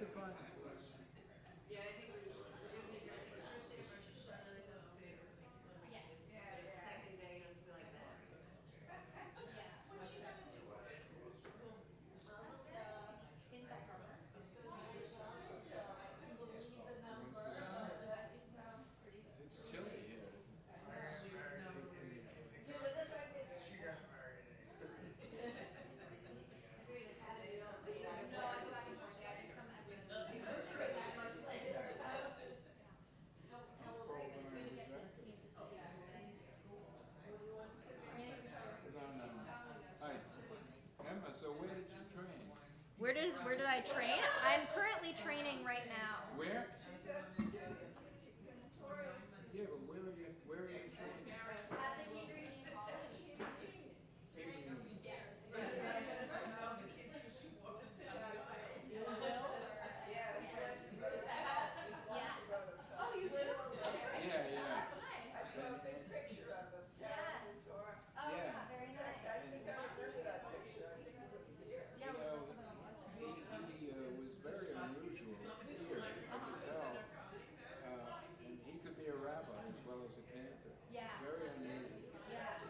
to find this. Yeah, I think we should, the first day of Rosh Hashanah, Yes. second day, it'll be like that. Yeah. What's she gonna do? Mazel tov. Inside harbor. So I couldn't believe the number. It's chilly here. No, I go back and forth. I just come back. No, we're great, but it's good to get to see the city. No. Hi. Emma, so where did you train? Where did I train? I'm currently training right now. Where? Yeah, but where are you training? At the Hebrew Union College. Yes. Yeah. Oh, you do? Yeah. That's nice. I saw a big picture of him. Yes. Oh, yeah, very nice. I think I remember that picture. I think it was here. Yeah, we're supposed to put on the website. He was very unusual here, I could tell. And he could be a rabbi as well as a painter. Yeah. Very unusual. Yeah.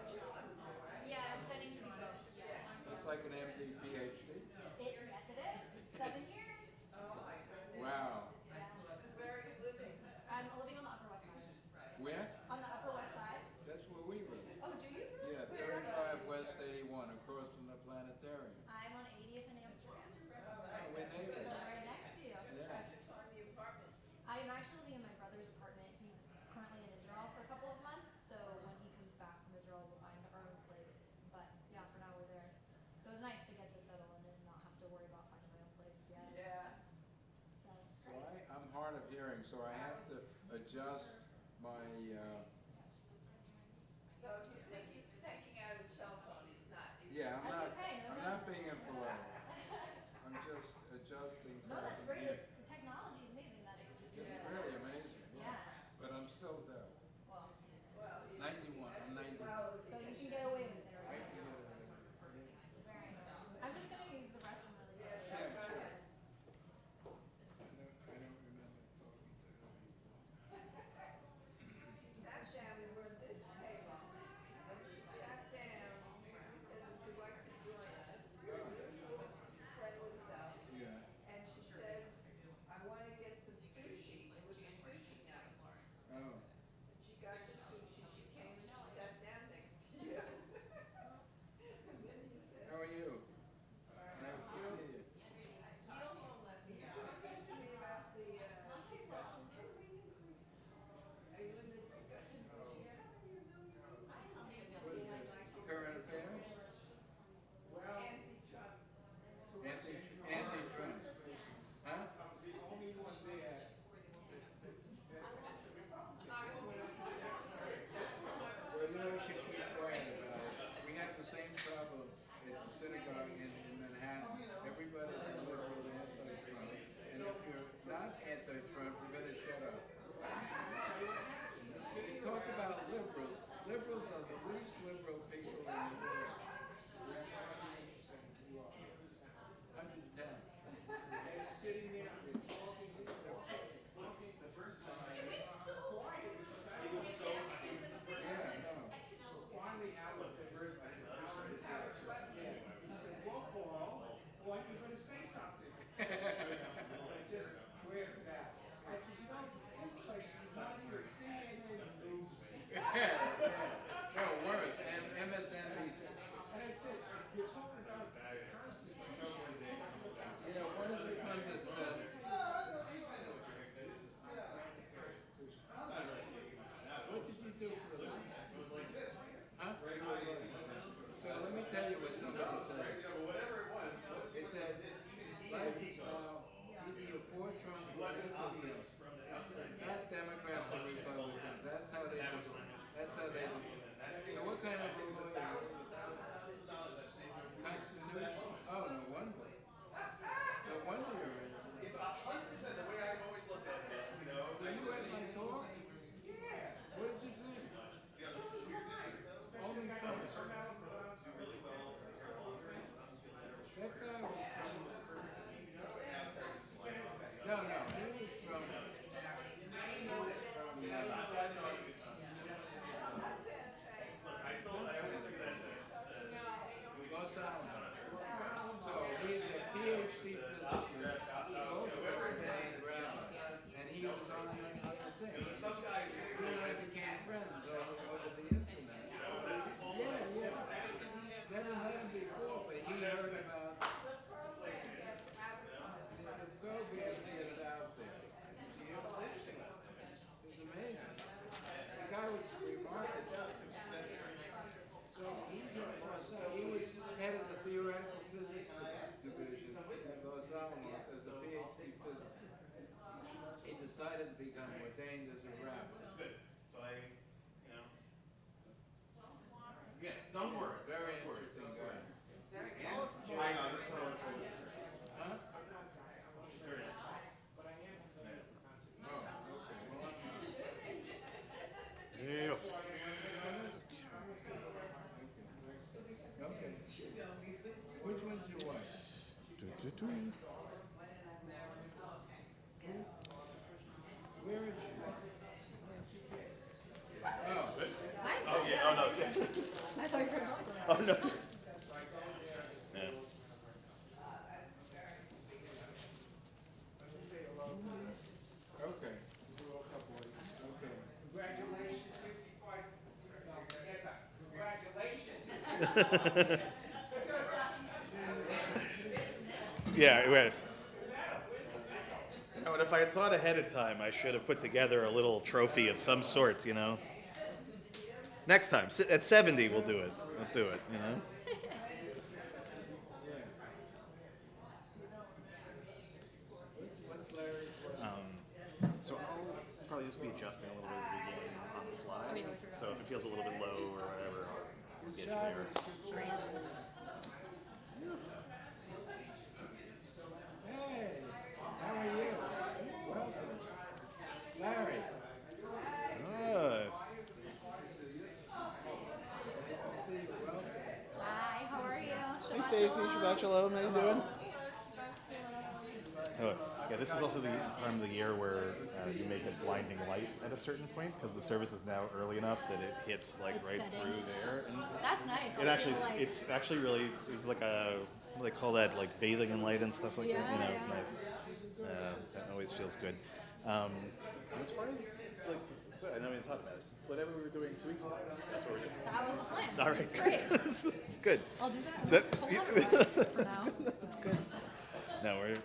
Yeah, I'm studying to be both. Yes. That's like an MD, PhD. Yes, it is. 7 years. Oh my goodness. Wow. Where are you living? I'm living on the Upper West Side. Where? On the Upper West Side. That's where we live. Oh, do you? Yeah, 35 West 81, across from the planetarium. I'm on 80th in Amsterdam. Oh, we're neighbors. So right next to you. Yeah. I just find the apartment. I'm actually living in my brother's apartment. He's currently in Israel for a couple of months, so when he comes back from Israel, we'll find our own place. But yeah, for now we're there. So it's nice to get to settle in and not have to worry about finding my own place yet. Yeah. So it's So great. I'm hard of hearing, so I have to adjust my, So if you think he's taking out his cell phone, it's not. yeah, That's okay, no, I'm no. not being impolite. I'm just adjusting so No, I that's can great. hear. It's, the technology is amazing. That is. It's really amazing, Yeah. but I'm still deaf. Well, Well, 91, I'm 91. well, so you can get away with it, I right? can get it. Very nice. I'm just gonna use the restroom really quick. Yeah, Yeah, go sure. ahead. I don't remember talking to her before. She sat down, we were at this table, and she sat down, we said, would you like to join us? Friendly self. Yeah. And she said, I want to get some sushi. It was a sushi night. Oh. And she got the sushi, she came and she sat down next to you. And then you said, How are you? Nice to see you. talking to me about the discussion. Are you in the discussion? What is this? Current affairs? Anti-Trump. Anti-Trump. Huh? I was the only one there. Well, you know, we should keep quiet about it. We have the same problem at the synagogue in Manhattan. Everybody's a liberal and anti-Trump. And if you're not anti-Trump, you better shut up. Talk about liberals. Liberals are the least liberal people in the world. 110. They're sitting there, they're talking, the first time. It was so funny. Yeah, no. So finally, Alice, the first, I didn't know. He said, well, Where is she? Oh yeah. Oh no. Yeah. I thought you were going somewhere. Oh no. Yeah. Okay. Okay. Congratulations, 65. Congratulations. Yeah. Well, you know, and if I had thought ahead of time, I should have put together a little trophy of some sort. You know. Next time, at 70, we'll do it. We'll do it. You know. Yeah. What's Larry's question? So I'll probably just be adjusting a little bit at the beginning on the fly. Oh, yeah, we forgot. So if it feels a little bit low or whatever, I'll get you there. Hey, how are you? Welcome. Larry. Good. Hi, how are you? Hey Stacy, Shabbat Shalom. How you doing? Oh, yeah, this is also the time of the year where you make a blinding light at a certain point because the service is now early enough that it hits like It's right setting. through there. And That's nice. it actually, it's actually really, it's like a, what do they call that, like bathing in light and stuff like that. You know, it's nice. That always feels good. And as far as like, sorry, I know we didn't talk about it. Whatever we were doing 2 weeks ago, that's what we're doing. That was the plan. All right, Great. that's good. I'll do that. That's, That's totally nice for now. That's good. No, we're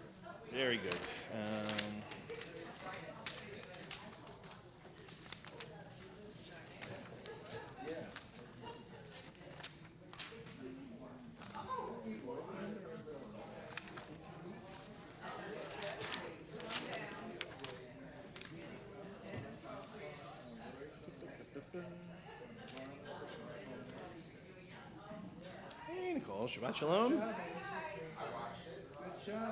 very good. Hey, Nicole. Shabbat Shalom. Good job. How are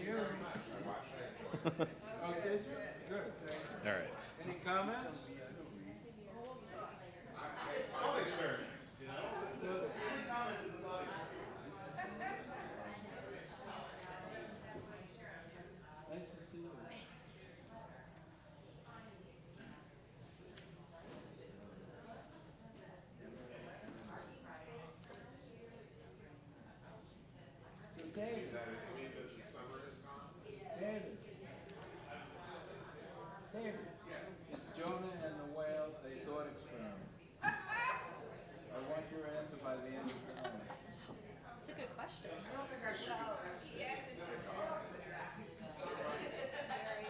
you? Oh, did you? Good. Thank you. All right. Any comments? Nice to see you. So David. David. David. Is Jonah and the whale a thought experiment? I want your answer by the end of the night. It's a good question.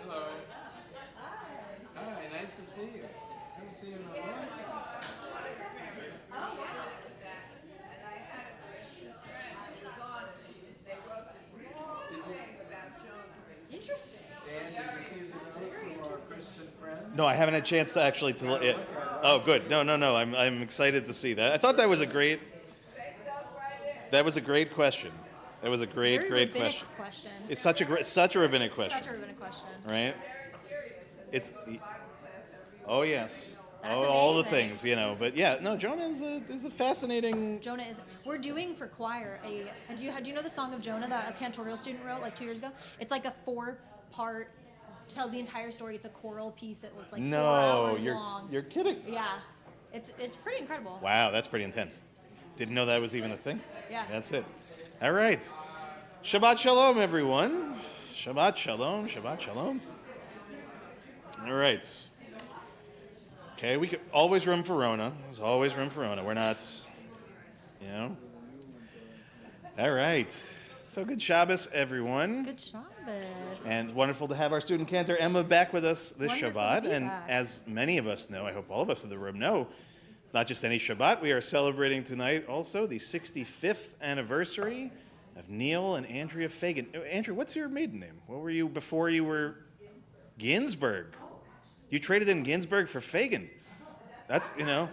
Hello. Hi, nice to see you. Haven't seen you in a long time. Did you see, Interesting. Dan, did you see the note from our Christian friends? No, I haven't had a chance to actually to look. Oh, good. No. I'm excited to see that. I thought that was a great. That was a great question. That was a great Very great rabbinic question. question. It's such a rabbinic question, Such a rabbinic question. right? It's. Oh yes. That's All the amazing. things, you know. But yeah, no. Jonah is a fascinating. Jonah is. We're doing for choir and do you know the song of Jonah that a cantorial student wrote like 2 years ago? It's like a 4-part, tells the entire story. It's a choral piece that was like 4 No, hours you're long. you're kidding. Yeah, it's pretty incredible. Wow, that's pretty intense. Didn't know that was even a thing. Yeah. That's it. All right. Shabbat Shalom, everyone. Shabbat Shalom. Shabbat Shalom. All right. Okay, we could always room for Rona. There's always room for Rona. We're not, you know. All right. So good Shabbos, everyone. Good Shabbos. And wonderful to have our student cantor Emma back with us this Wonderful to Shabbat. be And back. as many of us know, I hope all of us in the room know, it's not just any Shabbat. We are celebrating tonight also the 65th anniversary of Neil and Andrea Fagan. Andrea, what's your maiden name? What were you before you were Ginsburg? You traded in Ginsburg for Fagan. That's, you know.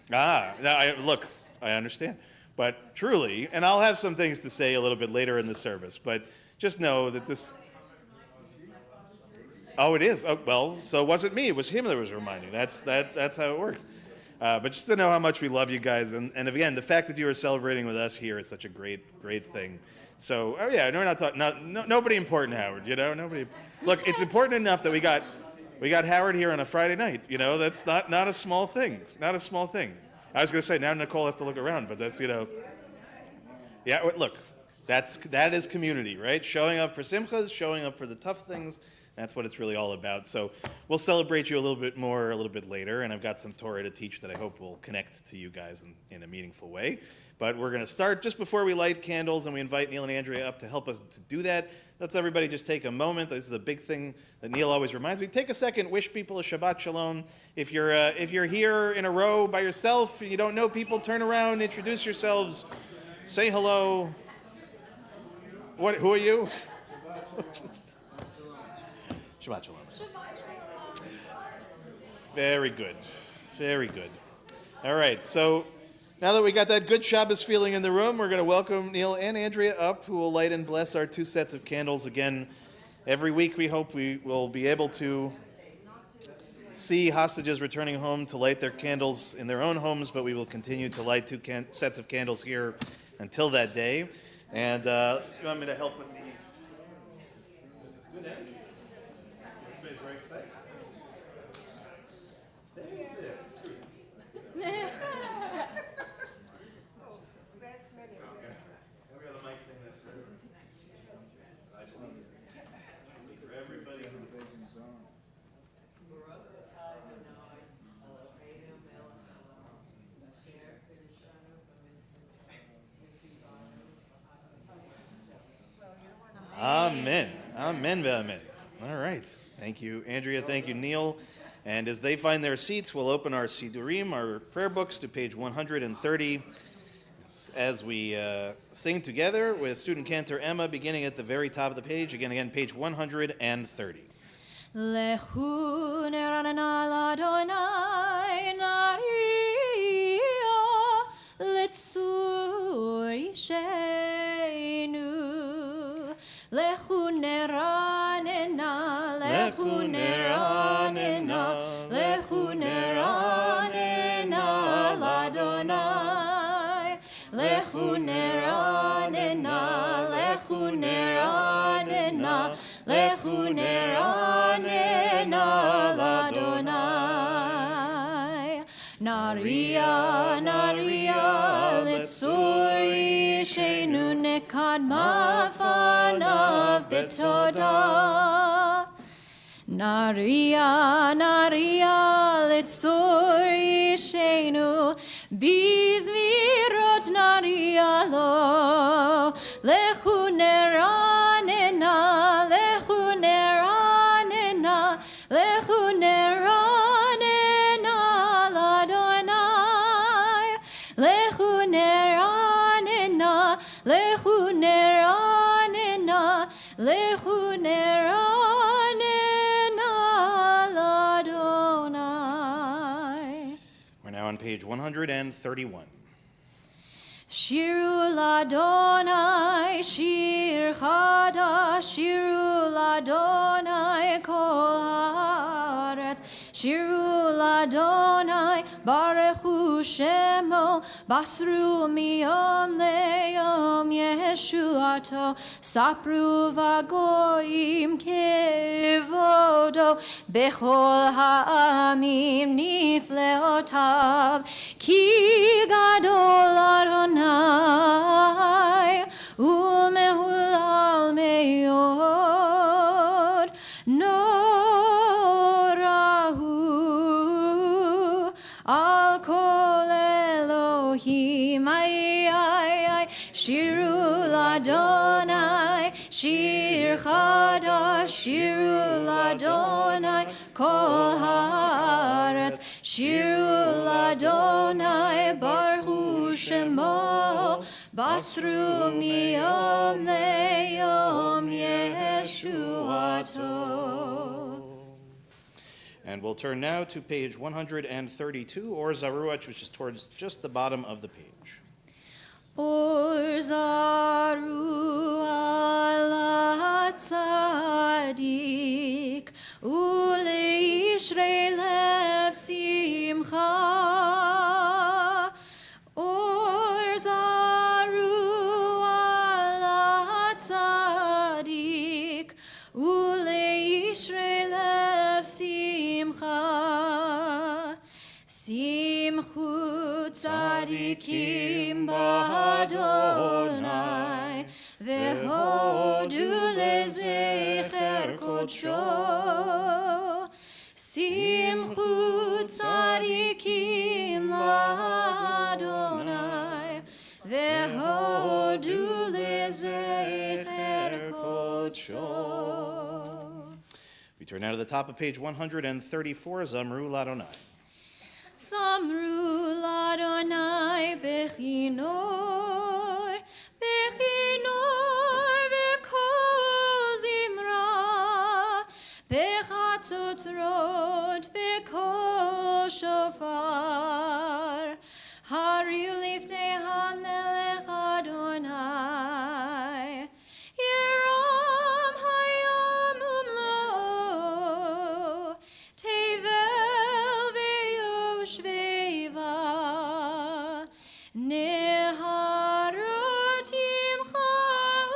Look, I understand. But truly, and I'll have some things to say a little bit later in the service, but just know that this. Oh, it is. Oh, well, so it wasn't me. It was him that was reminding. That's how it works. But just to know how much we love you guys, and again, the fact that you are celebrating with us here is such a great thing. So, oh yeah, no, we're not talking. Nobody important, Howard. You know, nobody. Look, it's important enough that we got Howard here on a Friday night. You know, that's not a small thing. Not a small thing. I was going to say now Nicole has to look around, but that's yeah. Look, that is community, right? Showing up for simchas, showing up for the tough things. That's what it's really all about. So we'll celebrate you a little bit more a little bit later, and I've got some Torah to teach that I hope will connect to you guys in a meaningful way. But we're going to start just before we light candles, and we invite Neil and Andrea up to help us to do that. Let's everybody just take a moment. This is a big thing that Neil always reminds me. Take a second, wish people a Shabbat Shalom. If you're here in a row by yourself, you don't know people, turn around, introduce yourselves, say hello. Who are you? Shabbat Shalom. Very good. Very good. All right, so now that we got that good Shabbos feeling in the room, we're going to welcome Neil and Andrea up, who will light and bless our 2 sets of candles. Again, every week we hope we will be able to see hostages returning home to light their candles in their own homes, but we will continue to light 2 sets of candles here until that day. And you want me to help with the... It's good energy. Everybody's very excited. Amen. Amen. Amen. All right. Thank you, Andrea. Thank you, Neil. And as they find their seats, we'll open our Sidurim, our prayer books, to page 130 as we sing together with student cantor Emma, beginning at the very top of the page. Again, page 130. Lechu neranna l'Adonai naria letzur ishenu. Lechu neranena, lechu neranena, lechu neranena l'Adonai. Lechu neranena, lechu neranena, lechu neranena l'Adonai. Naria, naria, litzur ishenu nekad mafanav betoda. Naria, naria, litzur ishenu bizvirot naria lo. Lechu neranena, lechu neranena, lechu neranena l'Adonai. Lechu neranena, lechu neranena, lechu neranena l'Adonai. We're now on page 131. Shiru l'Adonai, shir chadash, shiru l'Adonai kol haaretz. Shiru l'Adonai, barechu shemo, basru miyom leyom yeshuato, sapru vagoyim kevodo, bechol ha'amim nifleotav, ki gadol Adonai, umehulal meod, norahu, al kol Elohim, ay, shiru l'Adonai, shir chadash, shiru l'Adonai, kol haaretz, shiru l'Adonai, baruch shemo, basru miyom leyom yeshuato. And we'll turn now to page 132, or Zaruach, which is towards just the bottom of the page. Or zaru ala tzadik, uleishrei lev simcha. tzadikim b'Adonai, v'hodu lezecher kodsho. Simchu tzadikim l'Adonai, v'hodu lezecher kodsho. We turn now to the top of page 134, Zamru Ladonai. Zamru l'Adonai bechinor, bechinor v'kol zimra, bechatzotrot v'kol shofar, hariu lifnei hamelech Adonai, Yeram hayam umlo, tevel ve'yoshveva, neharot yimcha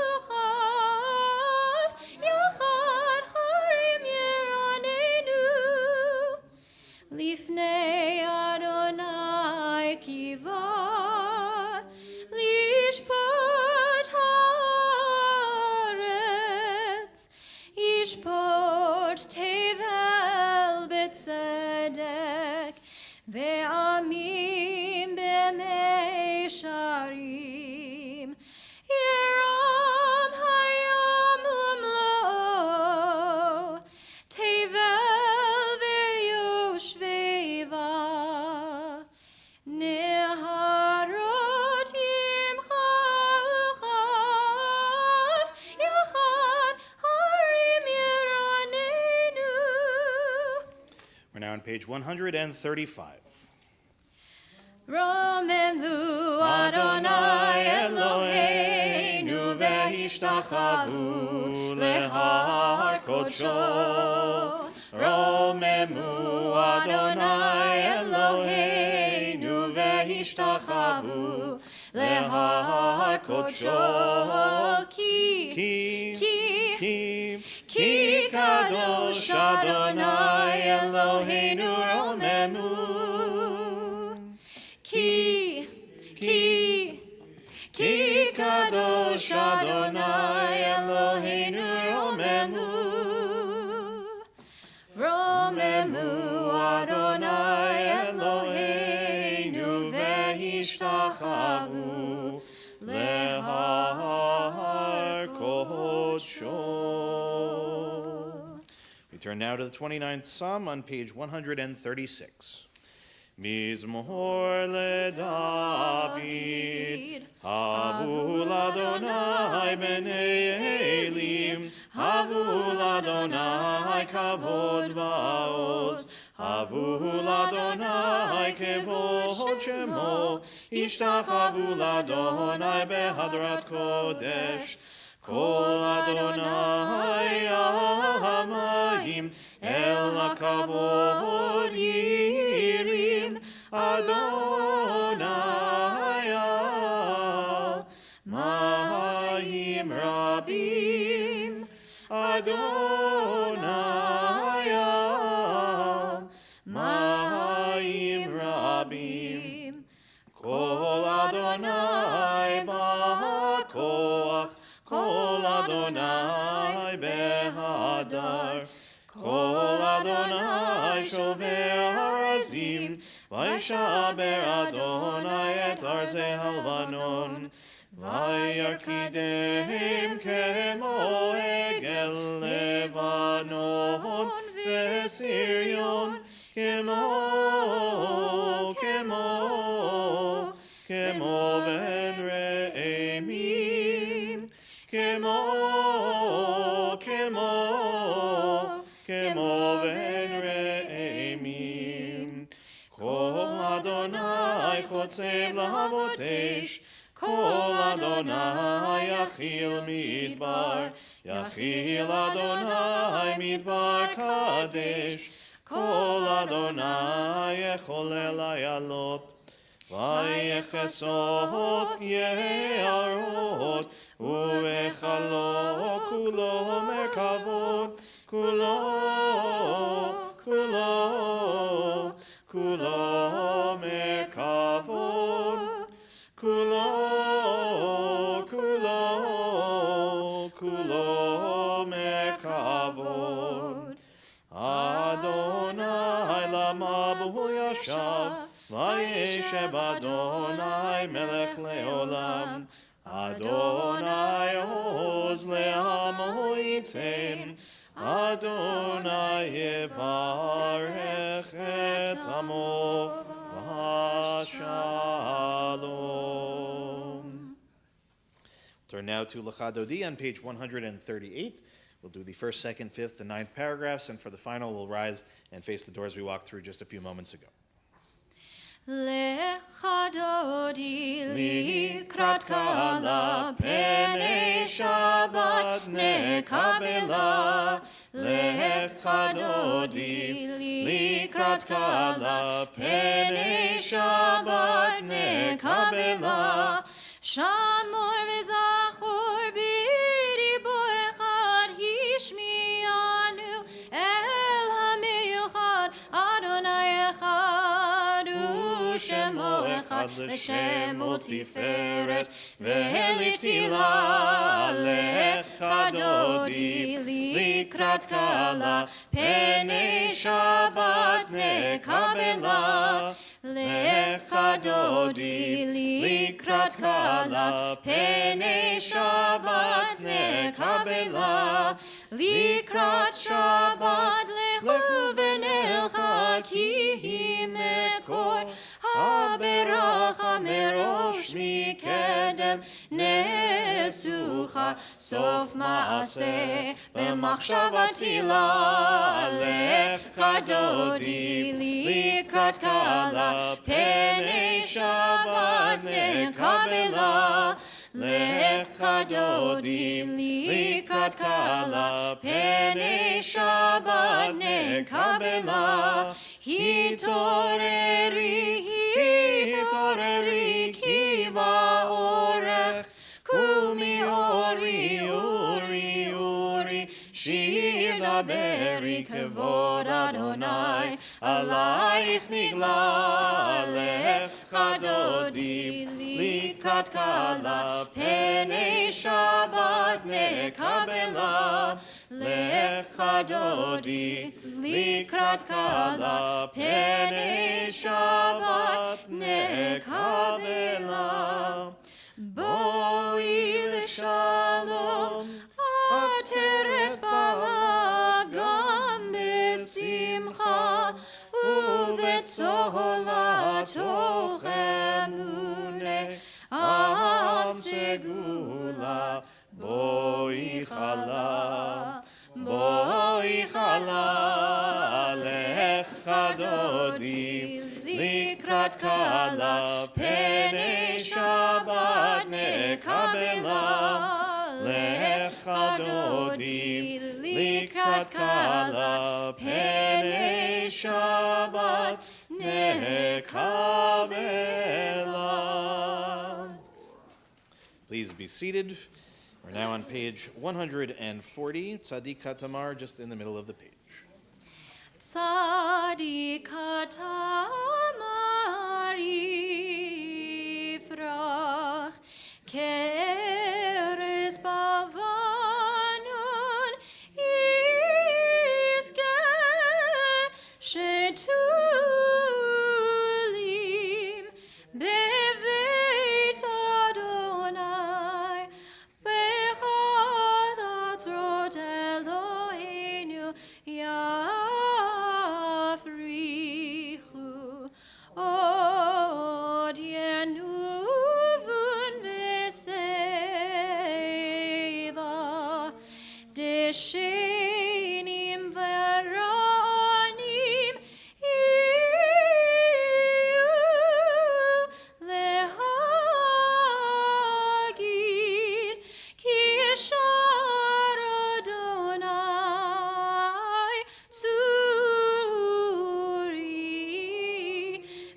uchav, yachad charim yeranenu, lifnei Adonai kiva, lishpot haaretz, yishpot tevel betzedek, ve'amim b'meisharim, Yeram hayam umlo, tevel ve'yoshveva, neharot yimcha uchav, yachad harim yeranenu. We're now on page 135. Romemu Adonai Eloheinu v'hishtachavu lehar kodsho. Romemu Adonai Eloheinu v'hishtachavu lehar kodsho. Ki kadosh Adonai Eloheinu romemu. Ki kadosh Adonai Eloheinu romemu. Romemu Adonai Eloheinu v'hishtachavu lehar kodsho. We turn now to the 29th Psalm on page 136. Mizmor leDavid, havu l'Adonai b'nei Elim, havu l'Adonai kavod va'oz, havu l'Adonai kevod shemo, ishtachavu l'Adonai behadrat kodesh, kol Adonai al hamayim, el hakavod yirim, Adonai al mayim rabim, Adonai al mayim rabim, kol Adonai ba'koach, kol Adonai behadar, kol Adonai shover harazim, vayshaber Adonai et arzei halvanon, vayarkidehem kemo egel levanon, ve'siryon kemo ben re'emim, kemo ben re'emim. Kol Adonai chotzev lahamotesh, kol Adonai yachil midbar, yachil Adonai midbar kadesh, kol Adonai echolel ayalot, vayechesov ye'arot, uvechalo kulo merkavot, kulo merkavot Shem Adonai melech leolam. Adonai oz le'amo yitain. Adonai yevarech et amo v'shalom. Turn now to Lecha Dodi on page 138. We'll do the first, second, fifth, and ninth paragraphs, and for the final, we'll rise and face the doors we walked through just a few moments ago. Lecha Dodi likrat kala penei Shabbat nekabela. Lecha Dodi likrat kala penei Shabbat nekabela. Shamor v'zachor b'dibur echad hishmianu el hamiyuchad Adonai echad u'shemo echad l'shemo tiferet ve'litila. Lecha Dodi likrat kala penei Shabbat nekabela. Lecha Dodi likrat kala penei Shabbat nekabela. Likrat Shabbat lechu v'nelcha ki hi mekor haberacha merosh mikedem nesucha sof maaseh b'machshavatila. Lecha Dodi likrat kala penei Shabbat nekabela. Lecha Dodi likrat kala penei Shabbat nekabela. Hitoreri, hitoreri, ki ba'orech, kumi ori, uri, uri, shir daberi kevod Adonai, alayich nigla. Lecha Dodi likrat kala penei Shabbat nekabela. Lecha Dodi likrat kala penei Shabbat nekabela. Boi l'shalom ateret bala gam besimcha uvetzola tochemune am segula boi chala. Boi chala. Lecha Dodi likrat kala penei Shabbat nekabela. Lecha Dodi likrat kala penei Shabbat nekabela. Please be seated. We're now on page 140, Tzadik Katamar, just in the middle of the page. Tzadik Katamar yifrach ke'erez bavanon yizkeh shetulim beveit Adonai bechad atzrot Eloheinu yafrichu od yenuvun beseva deshenim veranim iu lehagir ki yashar Adonai tzuri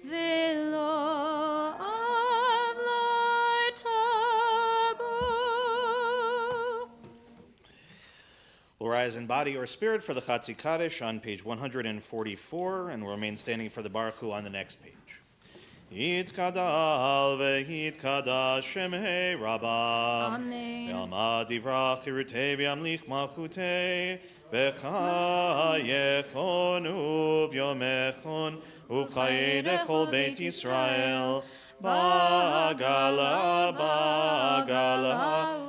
velo avlai tabo. We'll rise in body or spirit for the Chatzi Kaddish on page 144, and we'll remain standing for the Baruch Hu on the next page. Yitkadal veyitkadash shemei Rabbah. Amen. Ve'alma divrach chirutei ve'amlich malchutei. B'chayechon u'vyomechon u'chayei dechol Beit Yisrael. Bagala, bagala,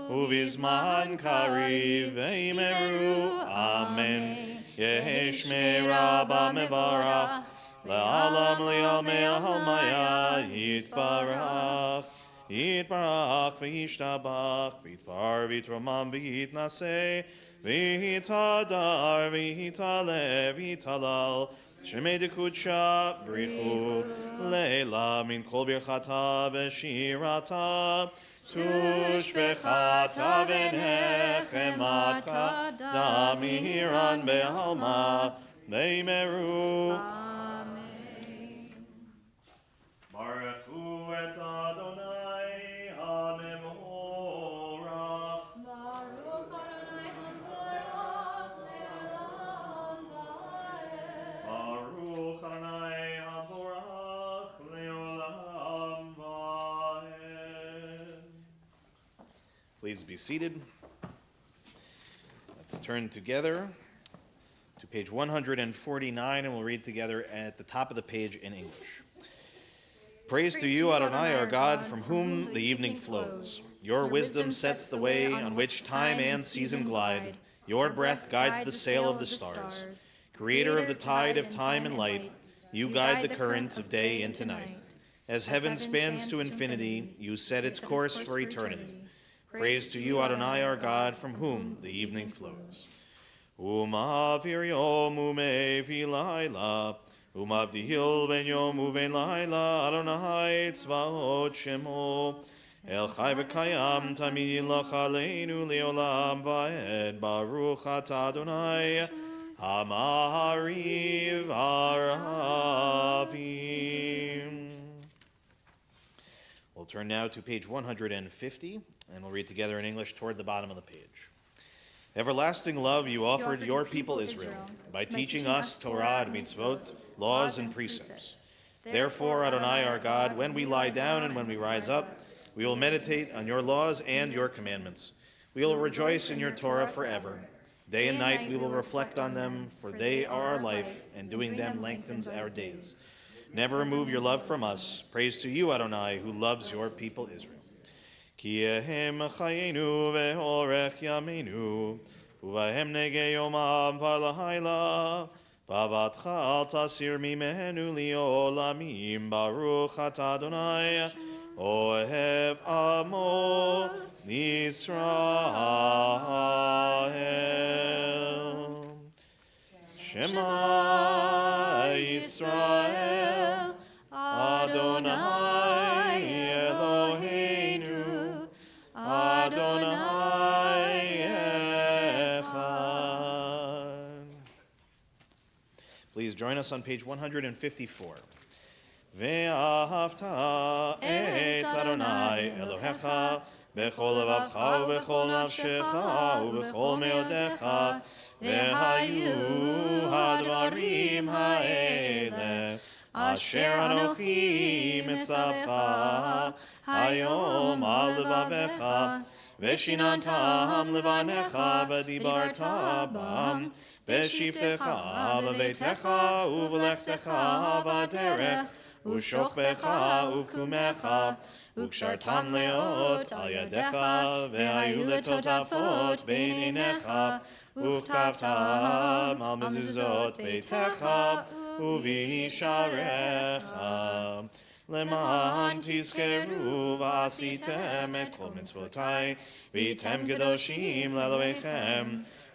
ubizman kariv veimeru. Amen. Yeheshmei Rabba mevarach, le'alam le'almei almaya, yitbarach, yitbarach v'yishtabach, v'yitbar v'yitromam v'yitnaseh, v'yitadar v'yitale v'yitalal, Shemei dekudsha brichu leila min kol birchata v'shirata tushbechata v'nechemata damiran be'alma neimeru. Amen. Baruchu et Adonai ha-memorach. Baruch Adonai HaMevorach le'olam va'ed. Baruch Adonai ha-memorach le'olam va'ed. Please be seated. Let's turn together to page 149, and we'll read together at the top of the page in English. Praise to you, Adonai, our God, from whom the evening flows. Your wisdom sets the way on which time and season glide. Your breath guides the sail of the stars. Creator of the tide of time and light, you guide the current of day into night. As heaven spans to infinity, you set its course for eternity. Praise to you, Adonai, our God, from whom the evening flows. Uma'avir yom u'mevi laila, umavdihil ben yom u'ven laila, Adonai tzvaot shemo, el chai v'kayam tamid yilach aleinu le'olam va'ed, Baruch atah Adonai, ha'ma'ariv ha'ravim. We'll turn now to page 150, and we'll read together in English toward the bottom of the page. Everlasting love you offered your people Israel by teaching us Torah and mitzvot, laws and precepts. Therefore, Adonai our God, when we lie down and when we rise up, we will meditate on your laws and your commandments. We will rejoice in your Torah forever. Day and night we will reflect on them, for they are our life, and doing them lengthens our days. Never remove your love from us. Praise to you, Adonai, who loves your people Israel. Ki ehem chayenu ve'orech yameinu, uvahem nege yomam v'lahaila, v'avatcha al tasir mimenu li'olamim, Baruch atah Adonai, ohev amo Yisrael. Shema Yisrael, Adonai Eloheinu, Adonai Echad. Please join us on page 154. Ve'ahavta et Adonai Elohecha bechol levavcha ubechol nafshecha ubechol meodecha ve'hayu hadvarim ha'ele asher anochi mitzavcha hayom al levavecha ve'shinantam levanecha v'dibarta bam ve'shivtecha v'veitecha u'v'lechtecha v'derech u'shokbecha u'kumecha u'kshartam leot al yadecha ve'hayu letotafot bein einecha u'chtavtam al mezuzot beitecha u'visharecha למען תזכרו ועשיתם את כל מצוותיי והייתם קדושים לאלוהיכם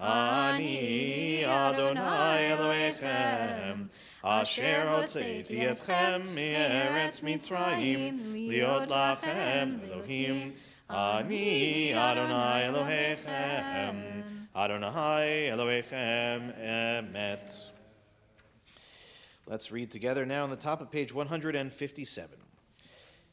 אני אדוני אלוהיכם אשר הוצאתי אתכם מארץ מצרים להיות לכם אלוהים אני אדוני אלוהיכם אדוני אלוהיכם אמת. Let's read together now on the top of page 157.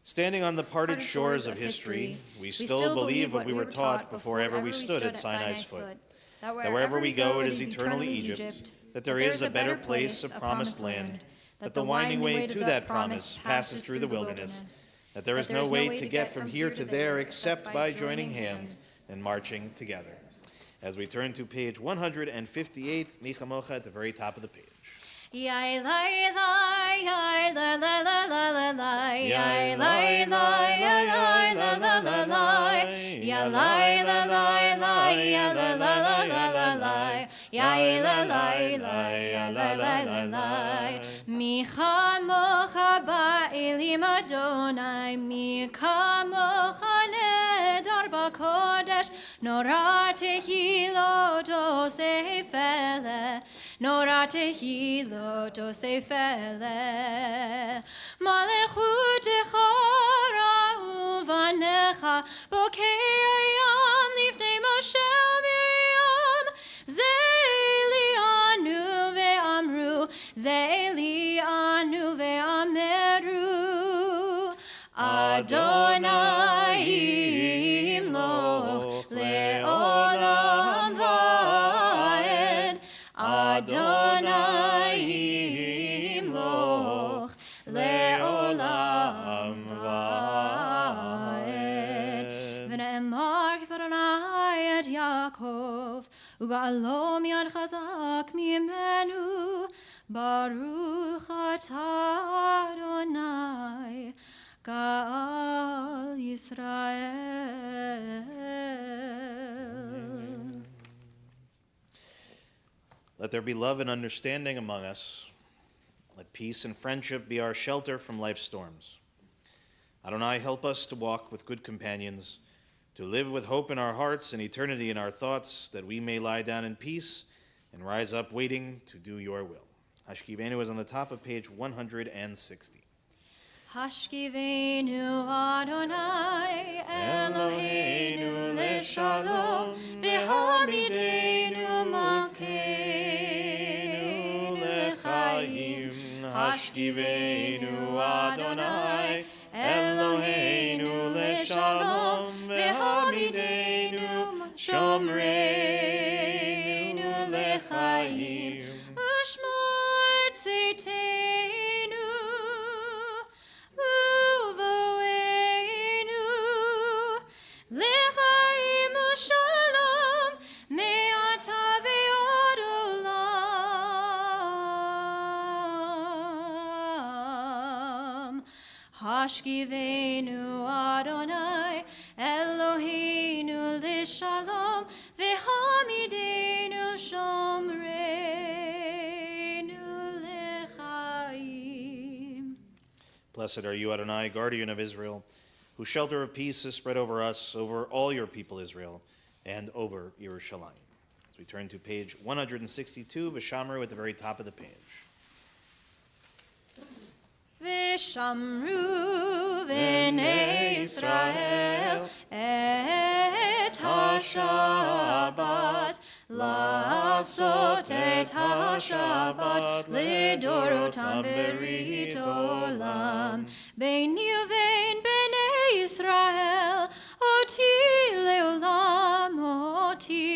Standing on the parted shores of history, we still believe what we were taught before ever we stood at Sinai's foot, that wherever we go it is eternally Egypt, that there is a better place, a promised land, that the winding way to that promise passes through the wilderness, that there is no way to get from here to there except by joining hands and marching together. As we turn to page 158, Mi Chamocha at the very top of the page. Yai lai lai, yai la la la la la la, yai lai lai, yai lai la la la la, yai lai la la la, yai la la la la la la, yai la la la, yai la la la la. Mi chamocha ba'elim Adonai, mi chamocha nedar b'kodesh, nora tehilot osefele, nora tehilot osefele. Malechutecha ra'uvanecha, bokei hayam lifnei Moshe Miriam, ze'lianu ve'amru, ze'lianu ve'ameru, Adonai imloch le'olam va'ed, Adonai imloch le'olam va'ed. V'ne'emar k'far Adonai et Yaakov, u'ga'alo miyad chazak mimenu, Baruch atah Adonai, Ga'al Yisrael. Let there be love and understanding among us. Let peace and friendship be our shelter from life's storms. Adonai, help us to walk with good companions, to live with hope in our hearts and eternity in our thoughts, that we may lie down in peace and rise up waiting to do your will. Hashkivenu is on the top of page 160. Hashkivenu Adonai Eloheinu leshalom, v'hamidenu malkeinu lechayim. Hashkivenu Adonai Eloheinu leshalom, v'hamidenu shomreinu lechayim. Ushmor tzeitenu uvoenu lechayim ushalom me'ata ve'od olam. Hashkivenu Adonai Eloheinu lishalom, v'hamidenu shomreinu lechayim. Blessed are you, Adonai, guardian of Israel, whose shelter of peace is spread over us, over all your people Israel, and over Yerushalayim. As we turn to page 162, V'shamru at the very top of the page. V'shamru v'nei Yisrael et ha-Shabbat, la'asot et ha-Shabbat lidorotam berit olam. Beini uvein b'nei Yisrael, oti leolam, oti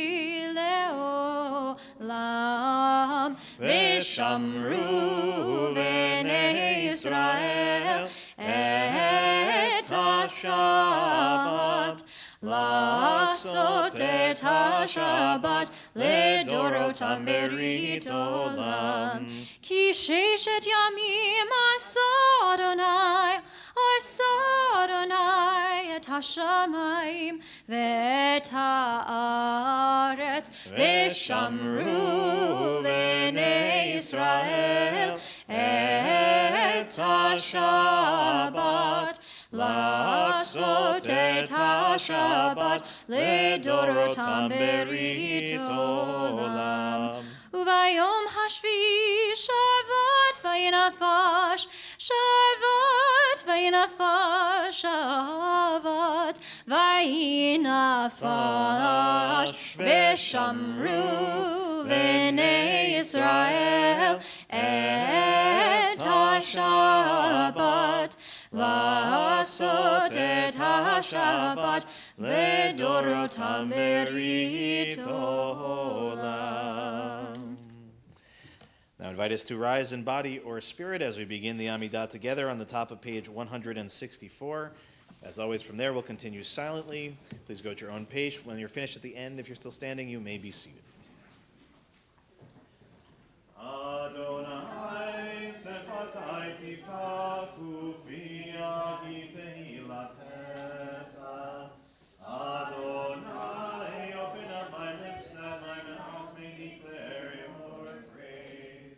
leolam. V'shamru v'nei Yisrael et ha-Shabbat, la'asot et ha-Shabbat lidorotam berit olam. Ki sheshet yamim asa Adonai et ha-shamayim ve'et ha'aretz. V'shamru v'nei Yisrael et ha-Shabbat, la'asot et ha-Shabbat lidorotam berit olam. Uvayom hashvi shavat vayinafash, shavat vayinafash, shavat vayinafash. V'shamru v'nei Yisrael et ha-Shabbat, la'asot et ha-Shabbat lidorotam berit olam. Now invite us to rise in body or spirit as we begin the Amidah together on the top of page 164. As always, from there, we'll continue silently. Please go at your own pace. When you're finished at the end, if you're still standing, you may be seated. Adonai, sefatai tiftachu fi yadi tehilatecha. Adonai, open up my lips that my mouth may declare your praise.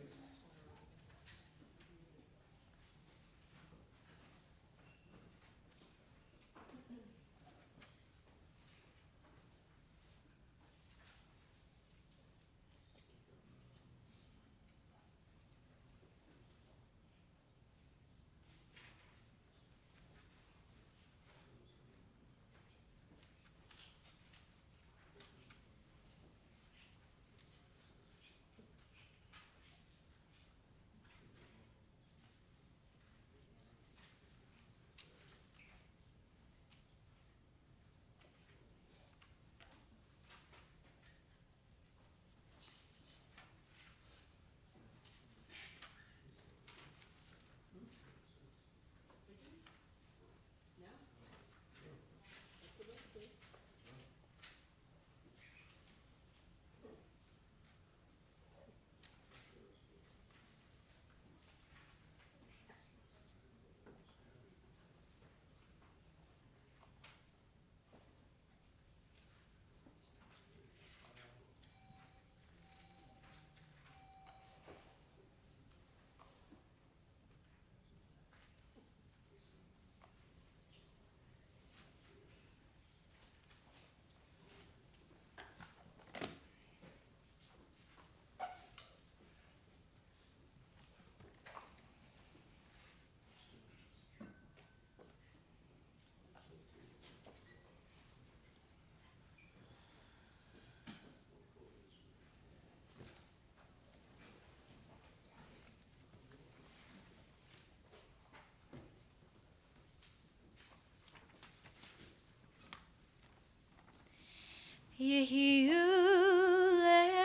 יהיו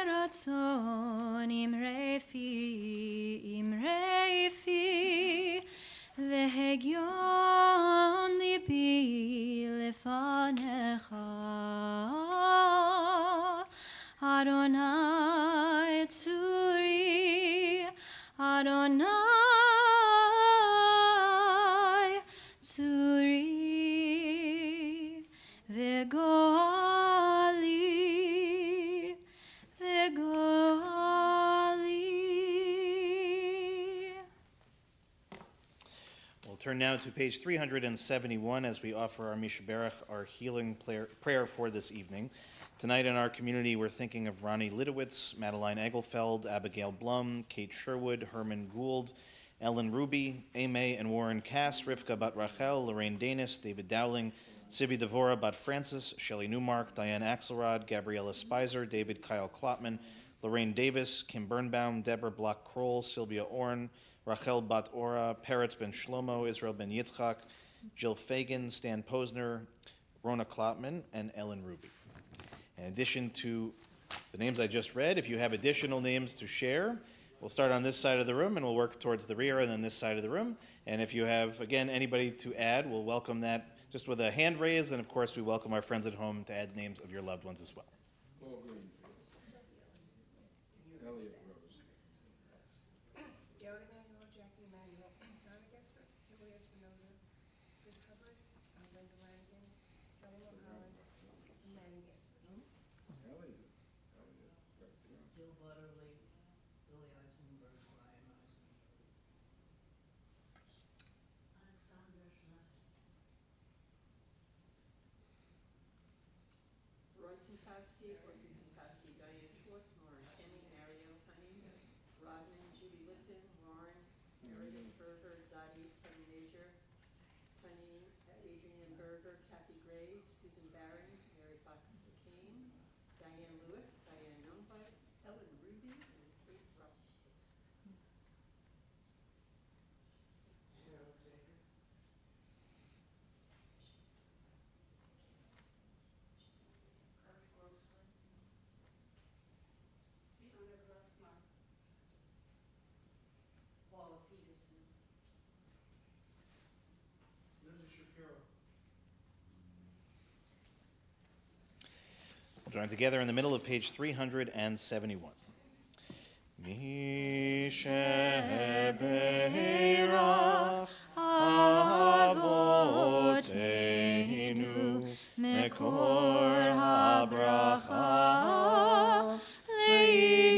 לרצון אמרי פי והגיון ליבי לפניך אדוני צורי אדוני צורי וגואלי We'll turn now to page 371 as we offer our Mishberach, our healing prayer for this evening. Tonight in our community, we're thinking of Ronnie Lidowitz, Madeline Egelfeld, Abigail Blum, Kate Sherwood, Herman Gould, Ellen Ruby, Aimee and Warren Cass, Rivka Bat Rachel, Lorraine Danis, David Dowling, Sibi Devora Bat Francis, Shelley Newmark, Diane Axelrod, Gabriella Spicer, David Kyle Klotman, Lorraine Davis, Kim Birnbaum, Deborah Block-Kroll, Sylvia Orn, Rachel Bat Ora, Peretz Ben Shlomo, Israel Ben Yitzchak, Jill Fagan, Stan Posner, Rona Klotman, and Ellen Ruby. In addition to the names I just read, if you have additional names to share, we'll start on this side of the room and we'll work towards the rear and then this side of the room. And if you have, again, anybody to add, we'll welcome that just with a hand raise. And of course, we welcome our friends at home to add names of your loved ones as well. Paul Greenfield. Elliot Rose. Gary Emanuel, Jackie Emanuel, Donna Gesper, Julie Espinoza, Chris Hubbard, Linda Lanigan, Joel Holland, and Manny Gesper. Elliot. Jill Butterly, Billy Eisenberg, Ryan Eisenberg. Alexander Schneider. Roy Tinkowski, Diane Schwartz, Lauren Kenny, Mario Cunning, Rodman, Judy Lipton, Warren, Meredith Berger, Dottie Penny Major, Penny, Adrian Berger, Kathy Gray, Susan Barron, Mary Fox McCain, Diane Lewis, Diane Nunbut, Ellen Ruby, and Kate Rush. Cheryl Jacobs. Kirk Grossman. Simona Grossman. We'll join together in the middle of page 371. Mi shebeirach avoteinu mekor habracha leimotenu.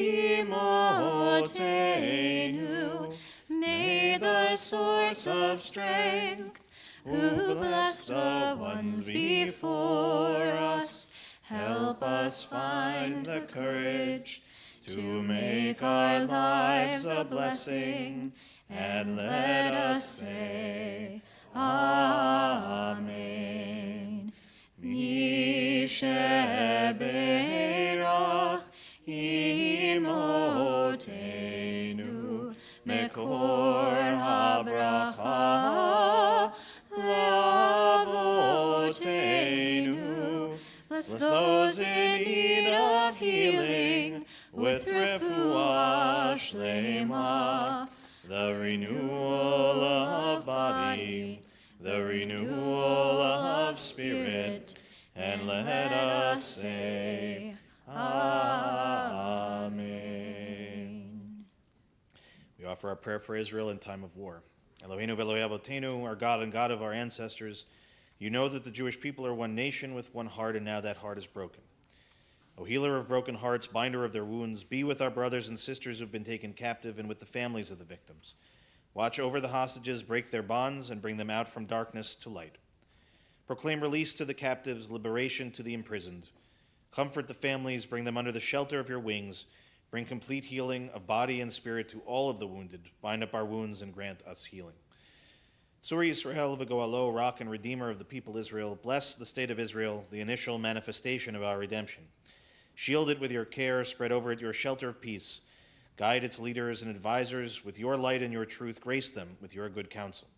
May the source of strength, who blessed the ones before us, help us find the courage to make our lives a blessing, and let us say, Amen. Mi shebeirach imotenu mekor habracha lavotenu. Bless those in need of healing with refuah shlema, the renewal of body, the renewal of spirit, and let us say, Amen. We offer our prayer for Israel in time of war. Eloheinu v'Elokei Avotenu, our God and God of our ancestors, you know that the Jewish people are one nation with one heart, and now that heart is broken. O healer of broken hearts, binder of their wounds, be with our brothers and sisters who have been taken captive and with the families of the victims. Watch over the hostages, break their bonds, and bring them out from darkness to light. Proclaim release to the captives, liberation to the imprisoned. Comfort the families, bring them under the shelter of your wings. Bring complete healing of body and spirit to all of the wounded. Bind up our wounds and grant us healing. Suri Yisrael v'goalo, rock and redeemer of the people Israel, bless the state of Israel, the initial manifestation of our redemption. Shield it with your care, spread over it your shelter of peace. Guide its leaders and advisors with your light and your truth. Grace them with your good counsel.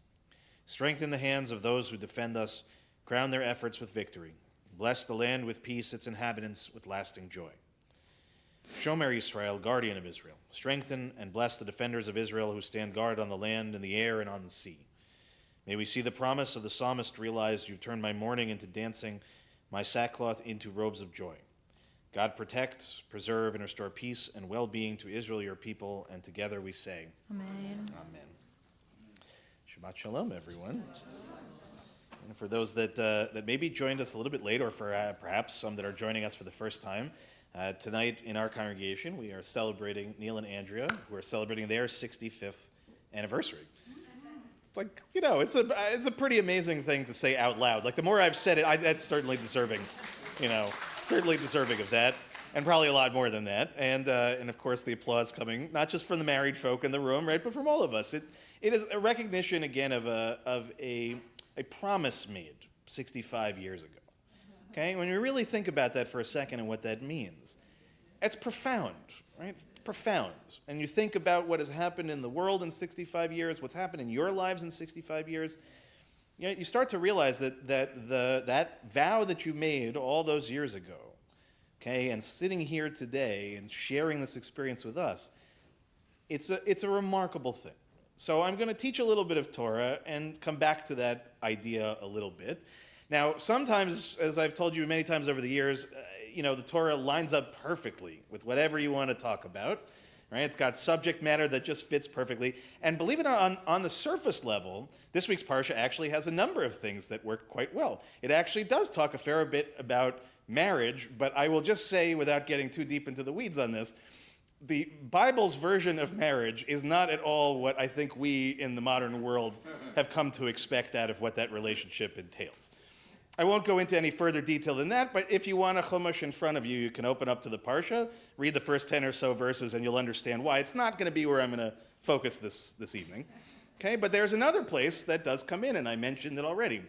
Strengthen the hands of those who defend us. Crown their efforts with victory. Bless the land with peace, its inhabitants with lasting joy. Shomer Yisrael, guardian of Israel. Strengthen and bless the defenders of Israel who stand guard on the land, in the air, and on the sea. May we see the promise of the psalmist realized. You've turned my mourning into dancing, my sackcloth into robes of joy. God protect, preserve, and restore peace and well-being to Israel, your people, and together we say, Amen. Amen. Shabbat shalom, everyone. And for those that maybe joined us a little bit late, or for perhaps some that are joining us for the first time, tonight in our congregation, we are celebrating Neil and Andrea, who are celebrating their 65th anniversary. Like, you know, it's a pretty amazing thing to say out loud. Like, the more I've said it, that's certainly deserving, certainly deserving of that, and probably a lot more than that. And of course, the applause coming not just from the married folk in the room, right, but from all of us. It is a recognition again of a promise made 65 years ago. Okay, when you really think about that for a second and what that means, it's profound, right? It's profound. And you think about what has happened in the world in 65 years, what's happened in your lives in 65 years, you start to realize that vow that you made all those years ago, okay, and sitting here today and sharing this experience with us, it's a remarkable thing. So I'm going to teach a little bit of Torah and come back to that idea a little bit. Now, sometimes, as I've told you many times over the years, the Torah lines up perfectly with whatever you want to talk about, right? It's got subject matter that just fits perfectly. And believe it or not, on the surface level, this week's Parsha actually has a number of things that work quite well. It actually does talk a fair bit about marriage, but I will just say, without getting too deep into the weeds on this, the Bible's version of marriage is not at all what I think we in the modern world have come to expect out of what that relationship entails. I won't go into any further detail than that, but if you want a chumash in front of you, you can open up to the Parsha, read the first 10 or so verses, and you'll understand why. It's not going to be where I'm going to focus this evening. Okay, but there's another place that does come in, and I mentioned it already.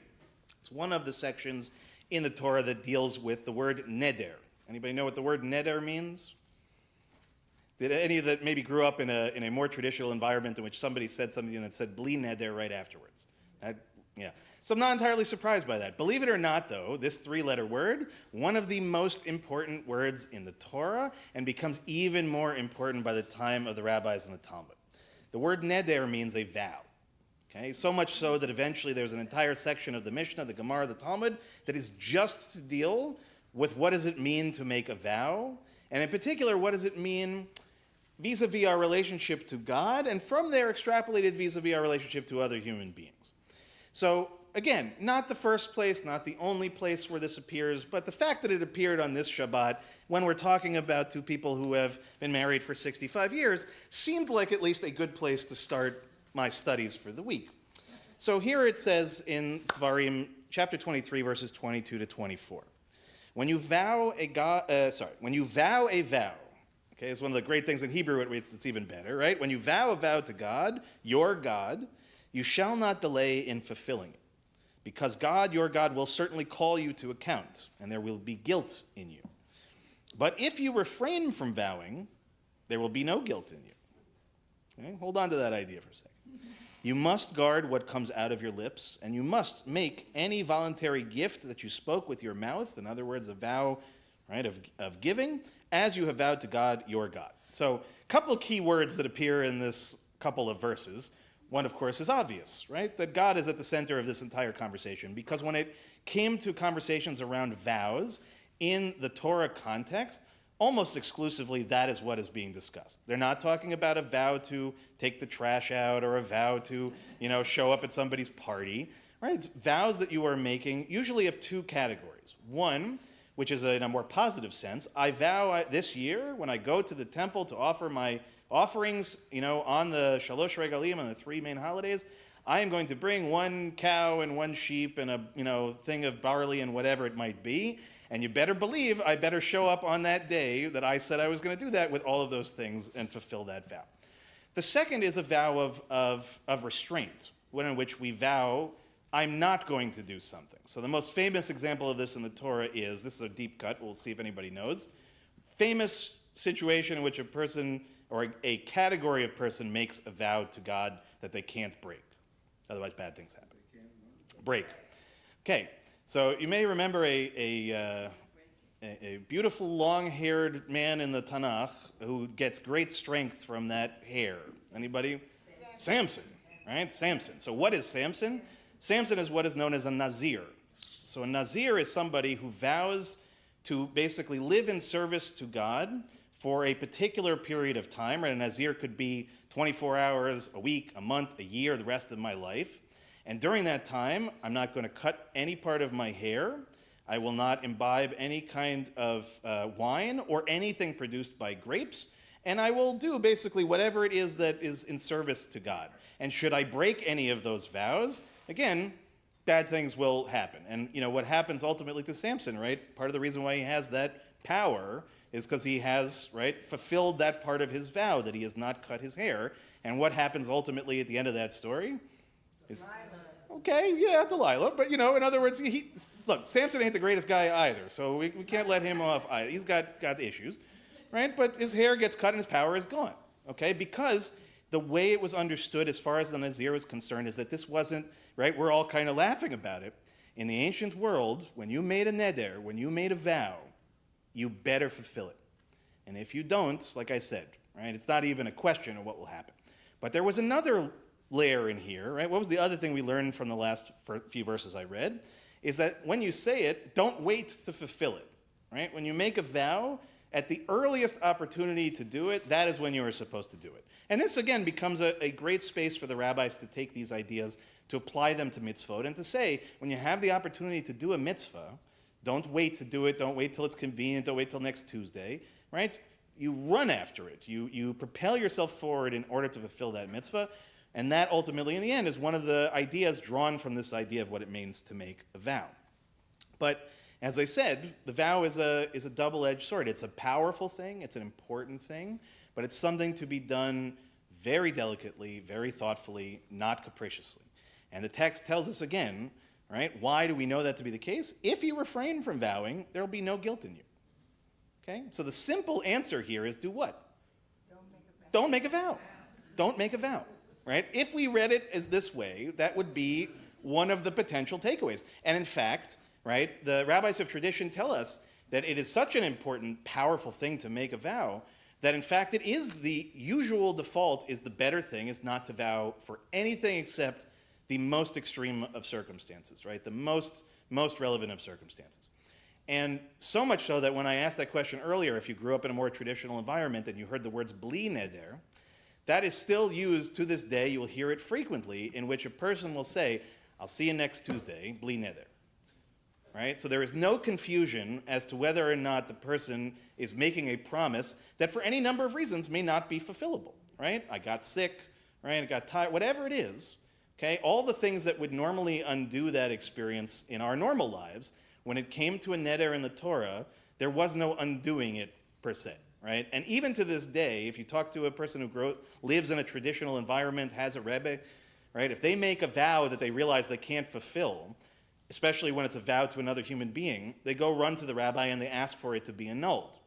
It's one of the sections in the Torah that deals with the word neder. Anybody know what the word neder means? Did any of that maybe grew up in a more traditional environment in which somebody said something that said bli neder right afterwards? Yeah. So I'm not entirely surprised by that. Believe it or not, though, this three-letter word, one of the most important words in the Torah, and becomes even more important by the time of the rabbis and the Talmud. The word neder means a vow. Okay, so much so that eventually there's an entire section of the Mishnah, the Gemara, the Talmud, that is just to deal with what does it mean to make a vow, and in particular, what does it mean vis-a-vis our relationship to God, and from there extrapolated vis-a-vis our relationship to other human beings. So again, not the first place, not the only place where this appears, but the fact that it appeared on this Shabbat when we're talking about two people who have been married for 65 years seemed like at least a good place to start my studies for the week. So here it says in Dvarim, chapter 23, verses 22 to 24. When you vow a vow, okay, it's one of the great things in Hebrew, it's even better, right? When you vow a vow to God, your God, you shall not delay in fulfilling it, because God, your God, will certainly call you to account, and there will be guilt in you. But if you refrain from vowing, there will be no guilt in you. Okay? Hold on to that idea for a second. You must guard what comes out of your lips, and you must make any voluntary gift that you spoke with your mouth, in other words, a vow, right, of giving, as you have vowed to God, your God. So a couple of key words that appear in this couple of verses. One, of course, is obvious, right? That God is at the center of this entire conversation, because when it came to conversations around vows in the Torah context, almost exclusively that is what is being discussed. They're not talking about a vow to take the trash out or a vow to, show up at somebody's party, right? It's vows that you are making, usually of two categories. One, which is in a more positive sense, I vow this year when I go to the temple to offer my offerings, on the Shalosh Regalim, on the three main holidays, I am going to bring one cow and one sheep and a thing of barley and whatever it might be. And you better believe I better show up on that day that I said I was going to do that with all of those things and fulfill that vow. The second is a vow of restraint, in which we vow I'm not going to do something. So the most famous example of this in the Torah is, this is a deep cut, we'll see if anybody knows, famous situation in which a person or a category of person makes a vow to God that they can't break. Otherwise bad things happen. Break. Okay, so you may remember a beautiful long-haired man in the Tanakh who gets great strength from that hair. Anybody? Samson, right? Samson. So what is Samson? Samson is what is known as a Nazir. So a Nazir is somebody who vows to basically live in service to God for a particular period of time. Right? A Nazir could be 24 hours, a week, a month, a year, the rest of my life. And during that time, I'm not going to cut any part of my hair. I will not imbibe any kind of wine or anything produced by grapes. And I will do basically whatever it is that is in service to God. And should I break any of those vows, again, bad things will happen. And what happens ultimately to Samson, right? Part of the reason why he has that power is because he has, right, fulfilled that part of his vow that he has not cut his hair. And what happens ultimately at the end of that story? Okay, yeah, Delilah. But, in other words, look, Samson ain't the greatest guy either, so we can't let him off either. He's got issues, right? But his hair gets cut and his power is gone, okay? Because the way it was understood as far as the Nazir is concerned is that this wasn't, right, we're all kind of laughing about it. In the ancient world, when you made a neder, when you made a vow, you better fulfill it. And if you don't, like I said, right, it's not even a question of what will happen. But there was another layer in here, right? What was the other thing we learned from the last few verses I read? Is that when you say it, don't wait to fulfill it, right? When you make a vow, at the earliest opportunity to do it, that is when you are supposed to do it. And this, again, becomes a great space for the rabbis to take these ideas, to apply them to mitzvot, and to say, when you have the opportunity to do a mitzvah, don't wait to do it, don't wait till it's convenient, don't wait till next Tuesday, right? You run after it. You propel yourself forward in order to fulfill that mitzvah. And that ultimately, in the end, is one of the ideas drawn from this idea of what it means to make a vow. But as I said, the vow is a double-edged sword. It's a powerful thing, it's an important thing, but it's something to be done very delicately, very thoughtfully, not capriciously. And the text tells us again, right, why do we know that to be the case? If you refrain from vowing, there will be no guilt in you. Okay? So the simple answer here is do what? Don't make a vow. Don't make a vow. Right? If we read it as this way, that would be one of the potential takeaways. And in fact, right, the rabbis of tradition tell us that it is such an important, powerful thing to make a vow that in fact it is the usual default is the better thing is not to vow for anything except the most extreme of circumstances, right? The most relevant of circumstances. And so much so that when I asked that question earlier, if you grew up in a more traditional environment and you heard the words bli neder, that is still used to this day. You will hear it frequently, in which a person will say, I'll see you next Tuesday, bli neder. Right? So there is no confusion as to whether or not the person is making a promise that for any number of reasons may not be fulfillable. Right? I got sick, right? I got tired, whatever it is. Okay? All the things that would normally undo that experience in our normal lives, when it came to a neder in the Torah, there was no undoing it per se, right? And even to this day, if you talk to a person who lives in a traditional environment, has a rebbe, right? If they make a vow that they realize they can't fulfill, especially when it's a vow to another human being, they go run to the rabbi and they ask for it to be annulled.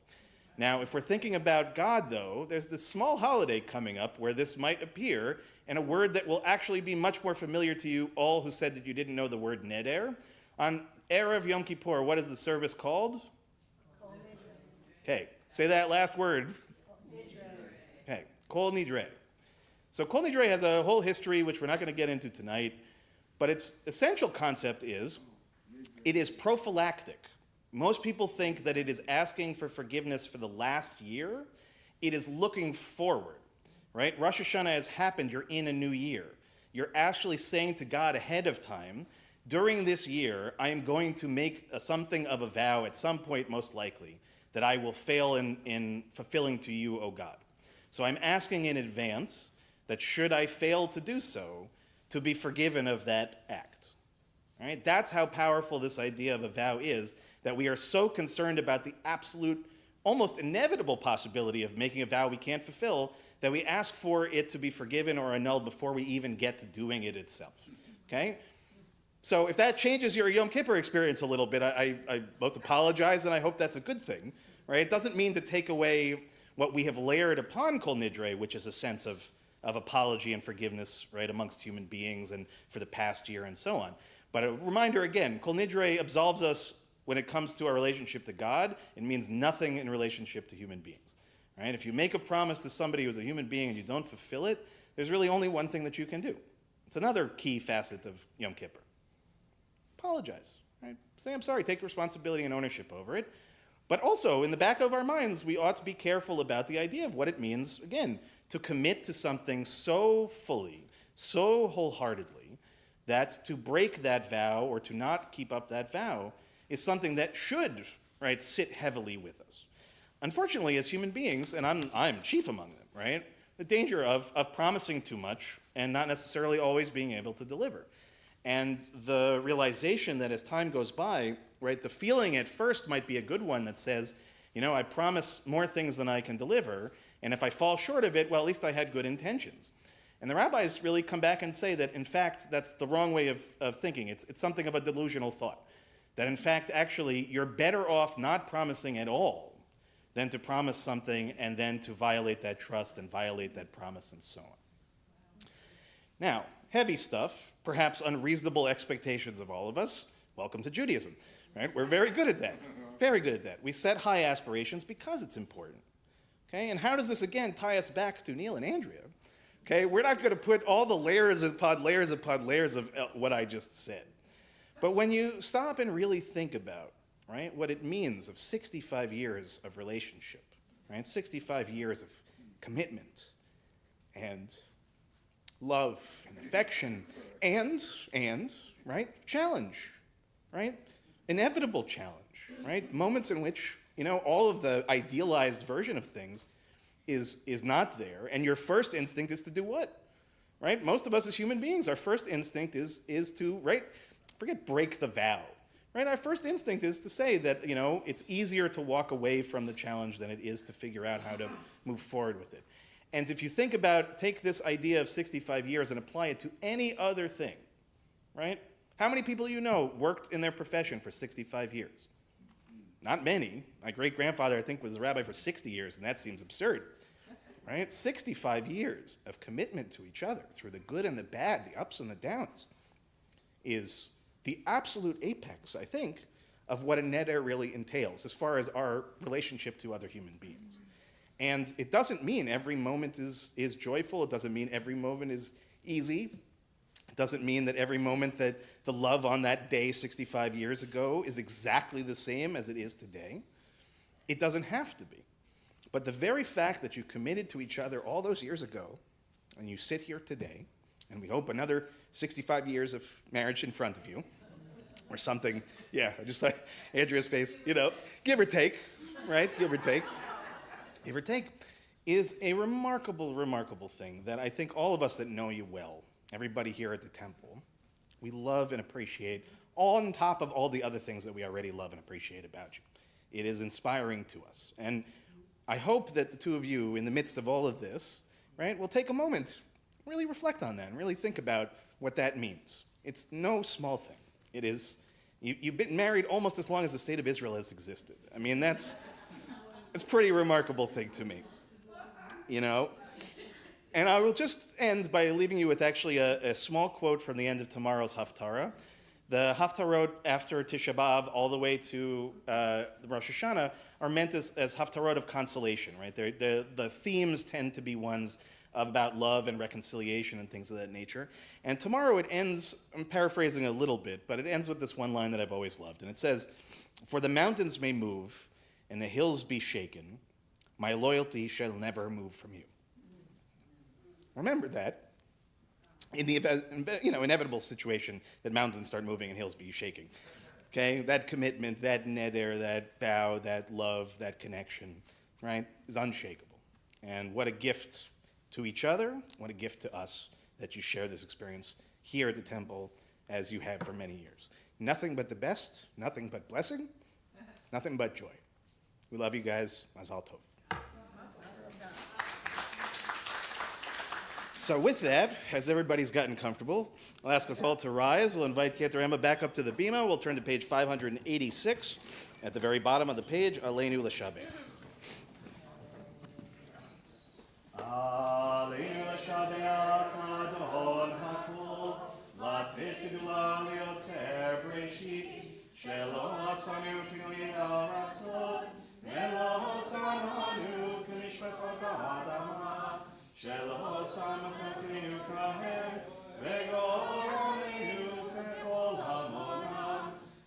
Now, if we're thinking about God, though, there's this small holiday coming up where this might appear, and a word that will actually be much more familiar to you all who said that you didn't know the word neder. On Erev Yom Kippur, what is the service called? Okay, say that last word. Okay, Kol Nidre. So Kol Nidre has a whole history which we're not going to get into tonight, but its essential concept is it is prophylactic. Most people think that it is asking for forgiveness for the last year. It is looking forward, right? Rosh Hashanah has happened. You're in a new year. You're actually saying to God ahead of time, during this year, I am going to make something of a vow at some point, most likely, that I will fail in fulfilling to you, O God. So I'm asking in advance that should I fail to do so, to be forgiven of that act. All right? That's how powerful this idea of a vow is, that we are so concerned about the absolute, almost inevitable possibility of making a vow we can't fulfill, that we ask for it to be forgiven or annulled before we even get to doing it itself. Okay? So if that changes your Yom Kippur experience a little bit, I both apologize and I hope that's a good thing, right? It doesn't mean to take away what we have layered upon Kol Nidre, which is a sense of apology and forgiveness, right, amongst human beings and for the past year and so on. But a reminder again, Kol Nidre absolves us when it comes to our relationship to God. It means nothing in relationship to human beings, right? If you make a promise to somebody who's a human being and you don't fulfill it, there's really only one thing that you can do. It's another key facet of Yom Kippur. Apologize, right? Say I'm sorry, take responsibility and ownership over it. But also, in the back of our minds, we ought to be careful about the idea of what it means, again, to commit to something so fully, so wholeheartedly, that to break that vow or to not keep up that vow is something that should, right, sit heavily with us. Unfortunately, as human beings, and I'm chief among them, right, the danger of promising too much and not necessarily always being able to deliver. And the realization that as time goes by, right, the feeling at first might be a good one that says, you know, I promise more things than I can deliver, and if I fall short of it, well, at least I had good intentions. And the rabbis really come back and say that, in fact, that's the wrong way of thinking. It's something of a delusional thought. That, in fact, actually, you're better off not promising at all than to promise something and then to violate that trust and violate that promise and so on. Now, heavy stuff, perhaps unreasonable expectations of all of us. Welcome to Judaism, right? We're very good at that. Very good at that. We set high aspirations because it's important. Okay, and how does this again tie us back to Neil and Andrea? Okay, we're not going to put all the layers upon layers upon layers of what I just said. But when you stop and really think about, right, what it means of 65 years of relationship, right, 65 years of commitment and love and affection and right, challenge, right, inevitable challenge, right, moments in which, you know, all of the idealized version of things is not there, and your first instinct is to do what, right? Most of us as human beings, our first instinct is to, right, forget break the vow, right? Our first instinct is to say that, you know, it's easier to walk away from the challenge than it is to figure out how to move forward with it. And if you think about, take this idea of 65 years and apply it to any other thing, right? How many people you know worked in their profession for 65 years? Not many. My great-grandfather, I think, was a rabbi for 60 years, and that seems absurd, right? 65 years of commitment to each other through the good and the bad, the ups and the downs, is the absolute apex, I think, of what a neder really entails as far as our relationship to other human beings. And it doesn't mean every moment is joyful. It doesn't mean every moment is easy. It doesn't mean that every moment that the love on that day 65 years ago is exactly the same as it is today. It doesn't have to be. But the very fact that you committed to each other all those years ago, and you sit here today, and we hope another 65 years of marriage in front of you, or something, yeah, just like Andrea's face, give or take, right? Give or take, is a remarkable, remarkable thing that I think all of us that know you well, everybody here at the temple, we love and appreciate, on top of all the other things that we already love and appreciate about you. It is inspiring to us. And I hope that the two of you, in the midst of all of this, right, will take a moment, really reflect on that, and really think about what that means. It's no small thing. It is, you've been married almost as long as the state of Israel has existed. I mean, it's a pretty remarkable thing to me, And I will just end by leaving you with actually a small quote from the end of tomorrow's Haftarah. The Haftarot after Tisha B'Av all the way to Rosh Hashanah are meant as Haftarot of consolation, right? The themes tend to be ones about love and reconciliation and things of that nature. And tomorrow it ends, I'm paraphrasing a little bit, but it ends with this one line that I've always loved. And it says, "For the mountains may move and the hills be shaken, my loyalty shall never move from you." Remember that. In the inevitable situation that mountains start moving and hills be shaking. Okay? That commitment, that neder, that vow, that love, that connection, right, is unshakable. And what a gift to each other, what a gift to us that you share this experience here at the temple as you have for many years. Nothing but the best, nothing but blessing, nothing but joy. We love you guys. Mazal tov. So with that, as everybody's gotten comfortable, I'll ask us all to rise. We'll invite Keter Emma back up to the bima. We'll turn to page 586. At the very bottom of the page, Aleinu l'shabeh. Aleinu l'shabeh adon hakol, latet gedula liotzer breshit, shelo asanu k'noi ha'aratzot, velo sananu k'mishpachot ha'adamah, שלא שמחתנו כהם, וגורלנו ככל המונם,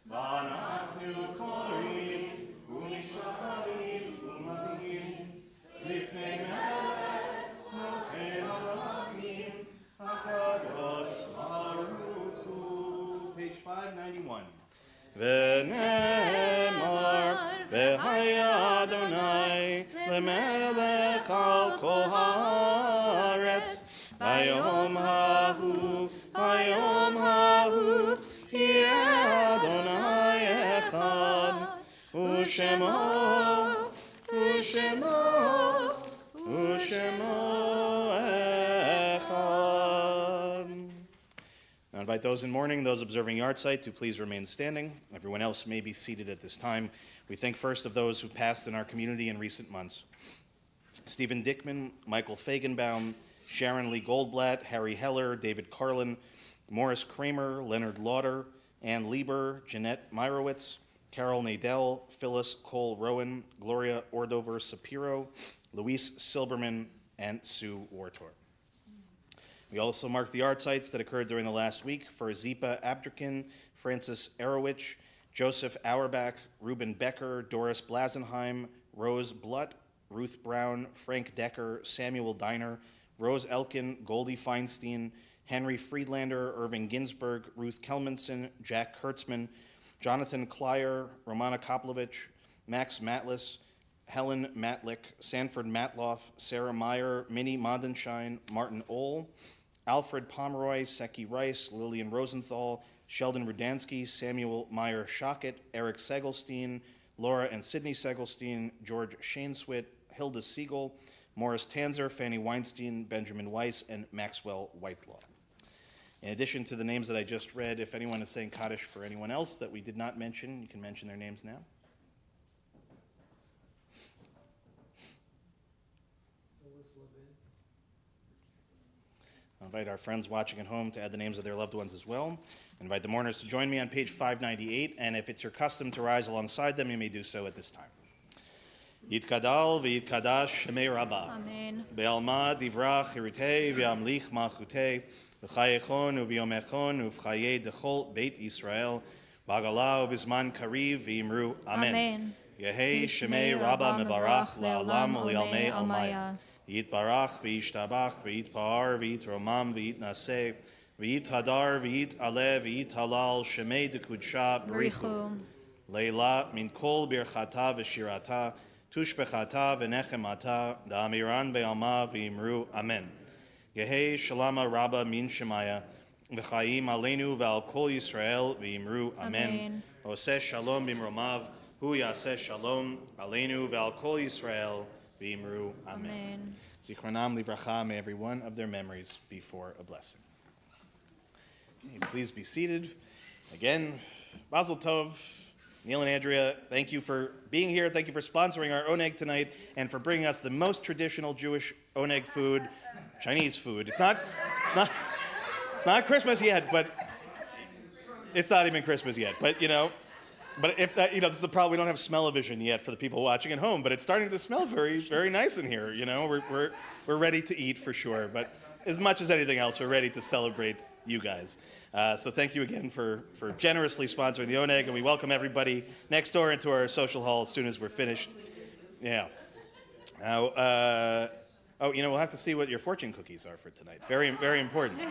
ואנחנו קוראים ומשתחווים ומביאים לפני מלך מלכי המלכים, הקדוש ברוך הוא. Page 591. ונאמר, והיה אדוני למלך על כל הארץ, ביום ההוא, יהיה אדוני אחד, ושמו אחד. I invite those in mourning, those observing yahrzeit, to please remain standing. Everyone else may be seated at this time. We think first of those who passed in our community in recent months. Stephen Dickman, Michael Fagenbaum, Sharon Lee Goldblatt, Harry Heller, David Carlin, Morris Kramer, Leonard Lauder, Ann Lieber, Jeanette Meyerowitz, Carol Nadell, Phyllis Cole Rowan, Gloria Ordover Sapiro, Luis Silberman, and Sue Wartor. We also mark the yahrzeit that occurred during the last week for Zipa Abdrakin, Francis Arowich, Joseph Auerbach, Reuben Becker, Doris Blasenheim, Rose Blutt, Ruth Brown, Frank Decker, Samuel Diner, Rose Elkin, Goldie Feinstein, Henry Friedlander, Irving Ginsberg, Ruth Kelmanson, Jack Kurtzman, Jonathan Klyer, Romana Koplovich, Max Matlis, Helen Matlick, Sanford Matloff, Sarah Meyer, Minnie Mondenschein, Martin Ohl, Alfred Pomeroy, Seki Rice, Lillian Rosenthal, Sheldon Rudansky, Samuel Meyer Shockett, Eric Segelstein, Laura and Sidney Segelstein, George Shaneswit, Hilda Siegel, Morris Tanzer, Fanny Weinstein, Benjamin Weiss, and Maxwell Whitelaw. In addition to the names that I just read, if anyone is saying Kaddish for anyone else that we did not mention, you can mention their names now. I invite our friends watching at home to add the names of their loved ones as well. I invite the mourners to join me on page 598, and if it's your custom to rise alongside them, you may do so at this time. Yitkadal v'yitkadash shemei Rabbah. Amen. Be'alma divrach hirutei v'yamlich malchutei. v'chayechon u'v'yomechon u'v'chayei dechol Beit Yisrael, b'agala u'b'zman kariv v'imru Amen. Amen. Yehei Shemei Rabba Mevarach Le'olam U'Li'almei Almaya. Yitbarach v'yishtabach v'yitpa'ar v'yitromam v'yitnaseh v'yithadar v'yit'aleh v'yithalal Shemei Dekudsha B'richu. Leila min kol birchata v'shirata tushbechata v'nechemata da'amiran be'alma v'imru Amen. Yehei Shalama Rabba min Shemaya v'chayim aleinu v'al kol Yisrael v'imru Amen. Oseh Shalom b'mromav hu yaseh Shalom aleinu v'al kol Yisrael v'imru Amen. Zichronam livracha, may every one of their memories be for a blessing. Okay, please be seated. Again, Mazel Tov. Neil and Andrea, thank you for being here. Thank you for sponsoring our oneg tonight and for bringing us the most traditional Jewish oneg food, Chinese food. It's not Christmas yet, but it's not even Christmas yet. But but if that, this is the problem. We don't have smell-o-vision yet for the people watching at home, but it's starting to smell very, very nice in here. We're ready to eat for sure. But as much as anything else, we're ready to celebrate you guys. So thank you again for generously sponsoring the oneg, and we welcome everybody next door into our social hall as soon as we're finished. Yeah. Now, we'll have to see what your fortune cookies are for tonight. Very, very important.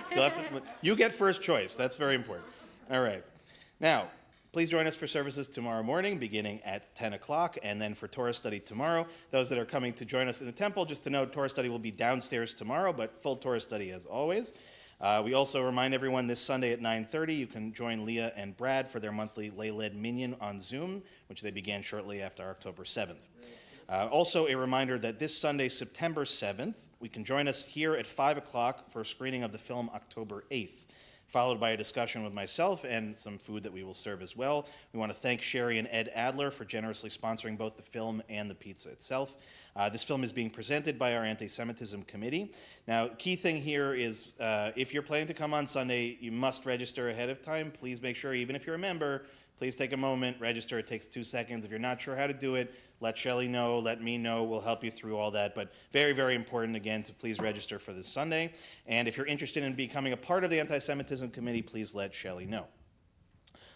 You get first choice. That's very important. All right. Now, please join us for services tomorrow morning, beginning at 10 o'clock, and then for Torah study tomorrow. Those that are coming to join us in the temple, just to note, Torah study will be downstairs tomorrow, but full Torah study as always. We also remind everyone this Sunday at 9:30, you can join Leah and Brad for their monthly Leiled Minyan on Zoom, which they began shortly after October 7th. Also, a reminder that this Sunday, September 7th, we can join us here at 5 o'clock for a screening of the film October 8th, followed by a discussion with myself and some food that we will serve as well. We want to thank Sherry and Ed Adler for generously sponsoring both the film and the pizza itself. This film is being presented by our Anti-Semitism Committee. Now, the key thing here is if you're planning to come on Sunday, you must register ahead of time. Please make sure, even if you're a member, please take a moment, register. It takes 2 seconds. If you're not sure how to do it, let Shelley know, let me know. We'll help you through all that. But very, very important, again, to please register for this Sunday. And if you're interested in becoming a part of the Anti-Semitism Committee, please let Shelley know.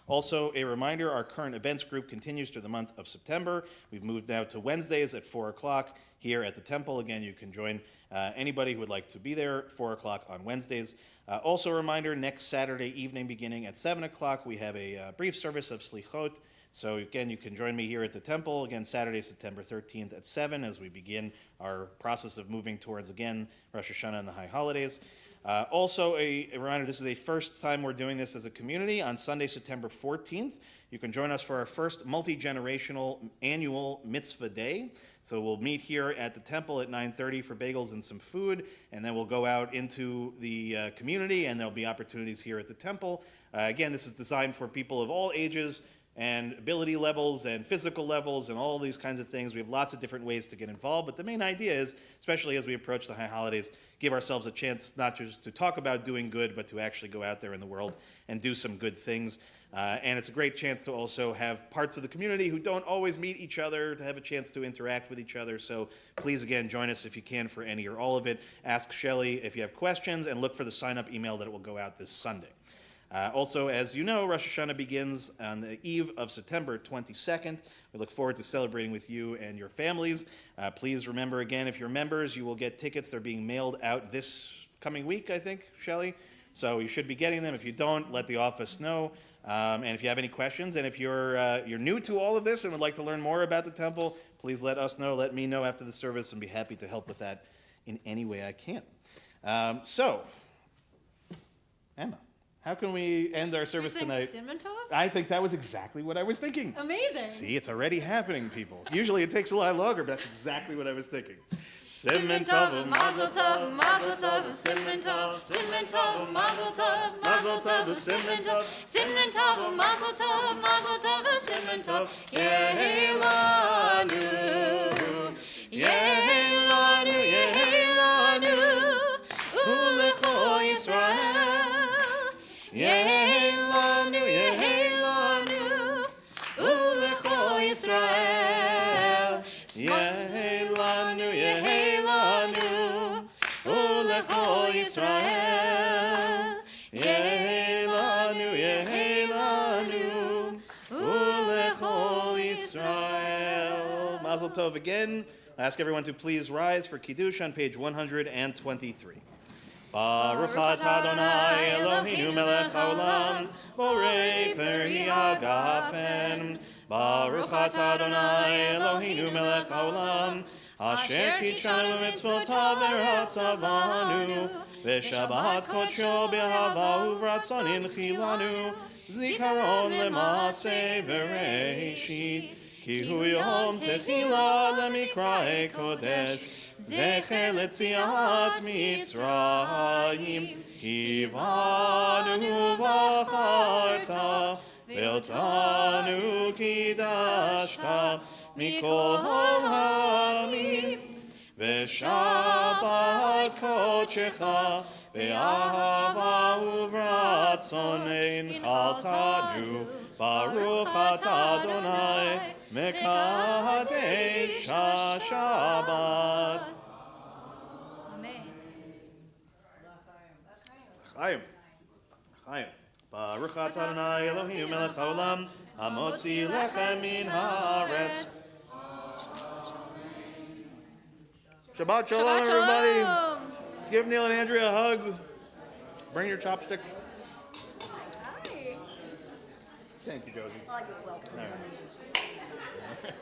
Also, a reminder, our current events group continues through the month of September. We've moved now to Wednesdays at 4 o'clock here at the temple. Again, you can join anybody who would like to be there, 4 o'clock on Wednesdays. Also a reminder, next Saturday evening beginning at 7 o'clock, we have a brief service of Slichot. So again, you can join me here at the temple, again, Saturday, September 13th at 7 as we begin our process of moving towards, again, Rosh Hashanah and the high holidays. Also, a reminder, this is the first time we're doing this as a community. On Sunday, September 14th, you can join us for our first multi-generational annual mitzvah day. So we'll meet here at the temple at 9:30 for bagels and some food, and then we'll go out into the community, and there'll be opportunities here at the temple. Again, this is designed for people of all ages and ability levels and physical levels and all these kinds of things. We have lots of different ways to get involved, but the main idea is, especially as we approach the high holidays, give ourselves a chance not just to talk about doing good, but to actually go out there in the world and do some good things. And it's a great chance to also have parts of the community who don't always meet each other, to have a chance to interact with each other. So please, again, join us if you can for any or all of it. Ask Shelley if you have questions, and look for the sign-up email that will go out this Sunday. Also, as you know, Rosh Hashanah begins on the eve of September 22nd. We look forward to celebrating with you and your families. Please remember, again, if you're members, you will get tickets. They're being mailed out this coming week, I think, Shelley. So you should be getting them. If you don't, let the office know. And if you have any questions, and if you're new to all of this and would like to learn more about the temple, please let us know. Let me know after the service, and be happy to help with that in any way I can. So, Emma, how can we end our service tonight? Cinnamon toast? I think that was exactly what I was thinking. Amazing. See, it's already happening, people. Usually it takes a lot longer, but that's exactly what I was thinking. Cinnamon tov, mazel tov, mazel tov, cinnamon tov, cinnamon tov, mazel tov, mazel tov, cinnamon tov, cinnamon tov, mazel tov, cinnamon tov, yehi lanu, yehi lanu, yehi lanu, ulecho Yisrael, yehi lanu, ulecho Yisrael, yehi lanu, ulecho Yisrael. Tov again. I ask everyone to please rise for Kiddush on page 123. Baruch atah Adonai Eloheinu melech haolam, borei peri hagafen. Baruch atah Adonai Eloheinu melech haolam, asher kitshanu b'mitzvotav v'ratzavanu, v'shabbat kodsho b'ahava uvratzon inchilanu, zikaron lemaseh v'reishit, ki hu yom techila lemikra'e kodesh, zecher letziat Mitzrayim, kivanu v'acharta, ve'otanu kidashta, mikol ha'amim, ve'shabbat kodshecha, ve'ahava uvratzon enchaltanu, Baruch atah Adonai, mekadesh ha-Shabbat. Amen. Chaim. Chaim. Baruch atah Adonai Eloheinu melech haolam, hamotzi lechem min haaretz. Shabbat shalom, everybody. Give Neil and Andrea a hug. Bring your chopstick. Hi. Thank you, Josie. Oh, you're welcome. All right.